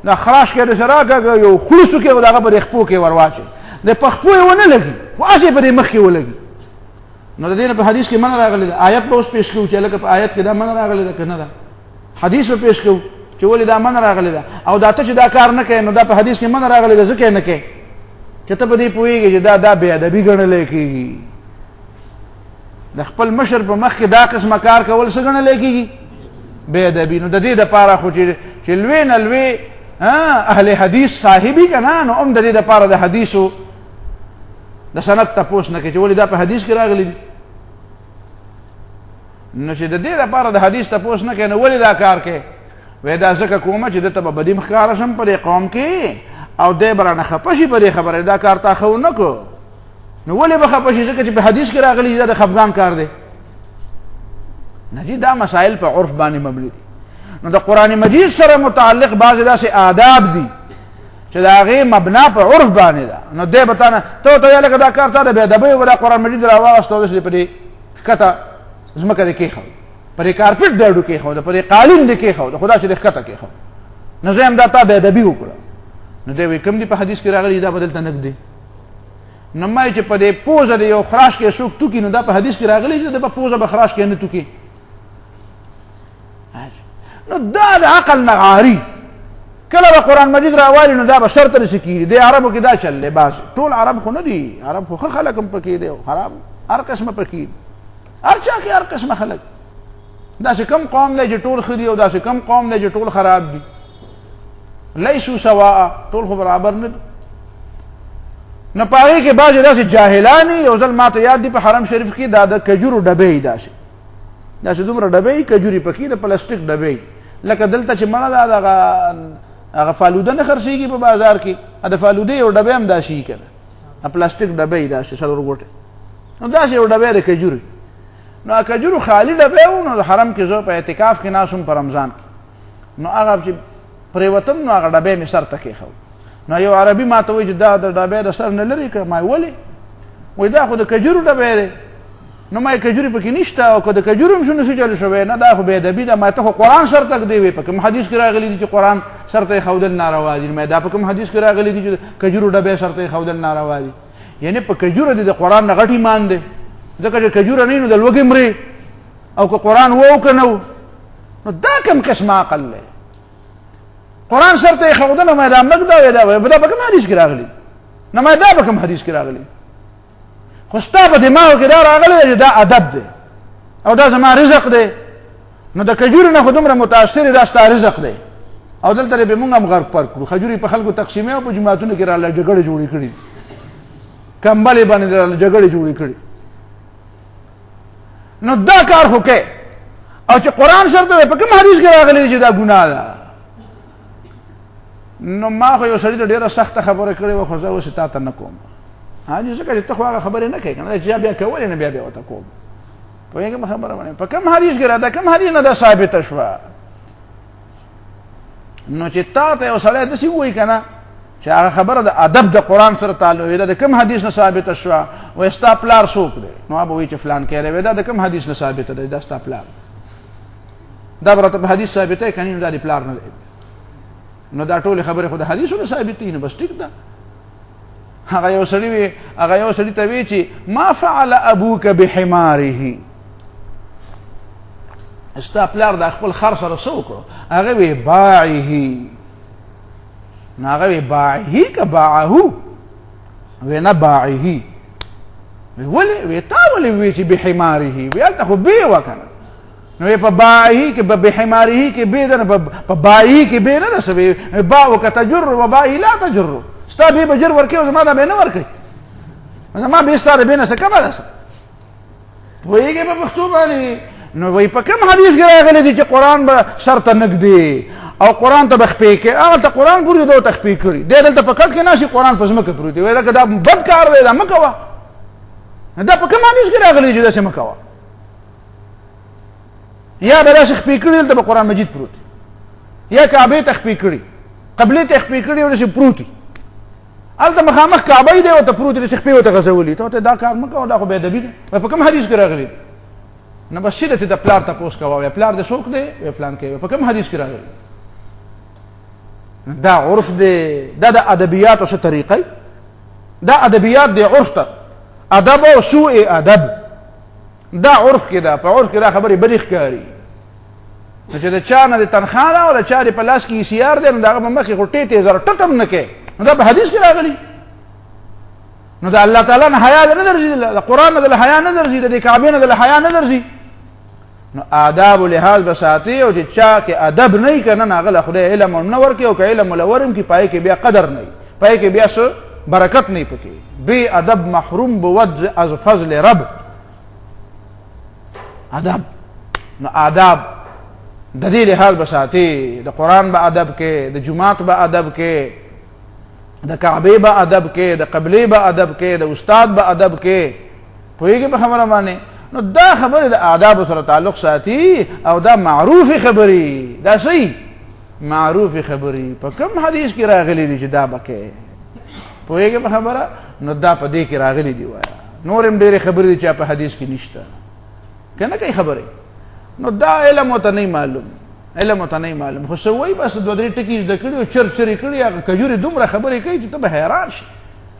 دا خراش کې داسې راکاږه، یو خلوص وکړي او د هغه په دې خپو کې ور واچوي، د په خپو یې ونه لګي، خو هسې په دې مخ کې ولګي. نو د دې نه په حدیث کې منع راغلی ده. آیت به اوس پیش کوو چې لکه په آیت کې دا منع راغلی ده که نه ده، حدیث به پیش کوو چې ولې دا منع راغلی ده، او دا ته چې دا کار نه کوې نو دا په حدیث کې منع راغلی ده ځکه یې نه کوې چې ته په دې پوهېږې چې دا بې ادبي ګڼلی کېږي. د خپل مشر په مخ کې دا قسمه کار کول څه ګڼلی کېږي؟ بې ادبي. نو د دې دپاره خو چې لوی نه لوی اهل حدیث صاحبي که نه، نو هم د دې دپاره د حدیثو د سند تپوس نه کوي چې ولې دا په حدیث کې راغلی دي. نو چې د دې دپاره د حدیث تپوس نه کوي نو ولې دا کار کوي؟ وی دا ځکه کومه چې دته به بدي ښکاره شم په دې قوم کې، او دی به رانه خفه شي په دې خبره، دا کار تا ښه ونه کړو. نو ولې به خفه شي؟ ځکه چې په حدیث کې راغلی دا د خفګان کار دی. نه جي دا مسائل په عرف باندې مبني دي. نو د قرآن مجید سره متعلق بعضې داسې آداب دي چې د هغې مبنا په عرف باندې ده. نو دی به تا نه ته ورته وایه لکه دا کار تا د بې ادبۍ و دا قرآن مجید راواغېسته او داسې په دې ښکته ځمکه دې کېښود، په دې کارپېټ دې اډو کېښوده، په دې قالین دې کېښوده، خو دا چې دې ښکته کېښود، نو زه یم دا تا بې ادبي وکړه. نو دی وایي کوم دي په حدیث کې راغلي دا به دلته نه ږدي. نو ما چې په دې پوزه د یو خراش کې څوک توکي نو دا په حدیث کې راغلي چې د په پوزه به خراش کې نه توکي. نو دا د عقل نه عاري. کله به قرآن مجید راوالي نو دا به شرط رسې کېږي. دی عربو کې دا چل دی، بعض ټول عرب خو نه دي، عرب خو ښه خلک هم پکې دی او خراب هر قسمه پکې دي، هر چا کې هر قسمه خلک. داسې کم قوم دی چې ټول ښه دي او داسې کم قوم دی چې ټول خراب دي. لیسو سواء، ټول خو برابر نه دي. نو په هغې کې بعضې داسې جاهلان یو ځل ما ته یاد دي په حرم شریف کې دا د کجورو ډبې داسې دومره ډبې کجوري پکې د پلاستیک ډبې، لکه دلته چې مړه ده هغه فالوده نه خرڅېږي په بازار کې، د فالودې یو ډبې هم داسې وي که نه، پلاستیک ډبې داسې څلور ګوټې، نو داسې یو ډبې د کجوري. نو کجورو خالی ډبې وو. نو د حرم کې زه په اعتکاف کې ناست وم په رمضان کې، نو هغه چې پرېوتم نو هغه ډبې مې سر ته کېښود. نو یو عربي ما ته وایي چې دا د ډبې د سر نه لرې که؟ ما ولې؟ وایي دا خو د کجورو ډبې دی. نو ما یې کجوري پکې نشته، او که د کجورو هم شو نسي چلو شوی نه، دا خو بې ادبي ده. ما ته خو قرآن سر ته ږدې وې، په کوم حدیث کې راغلي دي چې قرآن سر ته یې ښودل ناروا دي؟ ما دا په کوم حدیث کې راغلي دي چې کجورو ډبې سر ته یې ښودل ناروا دي؟ یعنې په کجورو دي د قرآن نه غټ ایمان دی، ځکه چې کجوره نه وي نو د لوږې مرې، او که قرآن و که نه و. نو دا کوم قسم عقل دی؟ قرآن سر ته یې ښوده نو ما دا مږده دا په کوم حدیث کې راغلي؟ نه ما دا په کوم حدیث کې راغلي؟ خو ستا په دماغو کې دا راغلی دی چې دا ادب دی او دا زما رزق دی. نو د کجورو نه خو دومره متاثر دا ستا رزق دی، او دلته به مونږ هم غرق پر کړو. خجورې په خلکو تقسیمې او په جوماتونو کې راله جګړې جوړې کړي، کمبلې باندې راله جګړې جوړې کړي. نو دا کار خو کوې، او چې قرآن سر ته په کوم حدیث کې راغلی دی چې دا ګناه ده؟ نو ما خو یو سړي ته ډېره سخته خبره کړې وه، خو زه اوس تا ته نه کوم. ځکه چې ته خو هغه خبرې نه کوې که نه، چې بیا کولې نه بیا ورته کوم. پوهېږم خبره باندې په کوم حدیث کې راده، کوم حدیث نه دا ثابته شوه. نو چې تا ته یو سړی داسې ووایي که نه چې هغه خبره د ادب د قرآن سره تعلق وي، دا د کوم حدیث نه ثابته شوه؟ وایي ستا پلار څوک دی؟ نو هغه به وایي چې فلان کیری وایي دا د کوم حدیث نه ثابته دی؟ دا ستا پلار، دا به راته په حدیث ثابته یې که نه؟ دا د پلار نه دی. نو دا ټول خبره خو د حدیثونو ثابتې نه، بس ټیک ده. هغه یو سړي ته وی چې ما فعل ابوک بحماره، ستا پلار د خپل خر سره څه وکړو؟ هغه وی باعه. نو هغه وی باعه که باعه؟ وی نه باعه. وی ولې؟ وی تا ولې وی چې بحماره؟ وی هلته خو بې وه که نه. نو وی په باعه کې بحماره کې بې ده، نه په باعه کې بې نه ده څه. باعک تجر و باعه لا تجر. ستا بې به جر ورکوي او زما دا بې نه ورکوي، زما بې ستا د بې نه څه کمه ده. پوهېږې په پښتو باندې؟ نو وی په کوم حدیث کې راغلی دی چې قرآن به سر ته نږدې او قرآن ته به خپې کې؟ هغلته قرآن پورې ده ورته خپې کړي، دی دلته په کټ کې ناست قرآن په ځمکه پروت دی. وایي لکه دا بد کار دی، دا مه کوه. دا په کوم حدیث کې راغلی دی چې داسې مه کوه؟ یا به داسې خپې کړي دلته به قرآن مجید پروت، یا کعبې ته خپې کړي، قبلې ته خپې کړي او داسې پروت دي. هلته مخامخ کعبه دی ورته پروت دی، داسې خپې ورته غځولي. ته ورته دا کار مه کوه، دا خو بېادبي ده. په کوم حدیث کې راغلی دی؟ نه بس سیده ته د پلار تپوس کوه، وایي پلار دې څوک دی؟ وایي فلان کې. په کوم حدیث کې راغلی؟ دا عرف دی، دا د ادبیاتو څه طریقه؟ دا ادبیات دی، عرف ته ادب او سوء ادب دا عرف کې ده. په عرف کې دا خبرې بدې ښکاري. نو چې د چا نه د تنخوا ده او د چا د په لاس کې ECR دی، نو د هغه په مخ کې خو ټیټې زره ټټ هم نه کوې. نو دا په حدیث کې راغلي. نو د الله تعالی نه حیا نه درځي، د قرآن نه د حیا نه درځي، د دې کعبې نه د حیا نه درځي. نو آداب و لحاظ به ساتي، او چې چا کې ادب نه وي که نه، هغه له خدای علم هم نه ورکوي، او که علم له ورم کړي پای کې بیا قدر نه وي، پای کې بیا څه برکت نه وي پکې. بې ادب محروم بود از فضل رب. ادب نو آداب د دې لحاظ به ساتي، د قرآن به ادب کې، د جماعت به ادب کې، د کعبې به ادب کې، د قبلې به ادب کې، د استاد به ادب کې. پوهېږې په خبره باندې؟ نو دا خبرې د آداب سره تعلق ساتي، او دا معروفې خبرې، دا صحیح معروفې خبرې په کوم حدیث کې راغلي دي چې دا به کوې؟ پوهېږې په خبره؟ نو دا په دې کې راغلي دي. وایه نور هم ډېرې خبرې دي چې په حدیث کې نشته، که نه کوي خبرې. نو دا علم ورته نه معلوم، علم ورته نه معلوم، خو څه وایي بس دوه درې ټکي زده کړي او چرچرې کړي، هغه کجورې دومره خبرې کوي چې ته به حیران شي،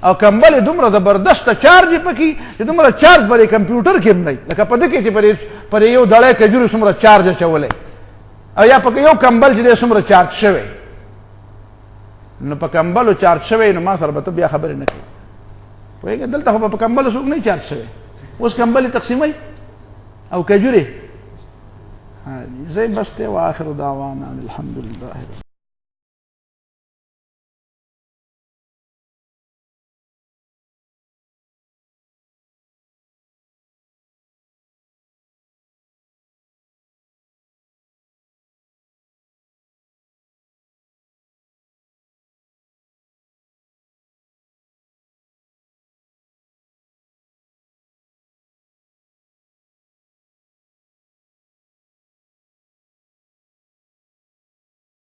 او کمبلې دومره زبردسته چارج یې پکې چې دومره چارج په کمپیوټر کې هم نه وي، لکه په دې کې چې پر یو دړی کجورې څومره چارج اچولی، او یا پکې یو کمبل چې دی څومره چارج شوی. نو په کمبلو چارج شوی، نو ما سره به ته بیا خبرې نه کوي. پوهېږې دلته خو په کمبلو څوک نه چارج شوی، اوس کمبلې تقسیموي او کجورې. زي بس. واخر دعوانا الحمد لله.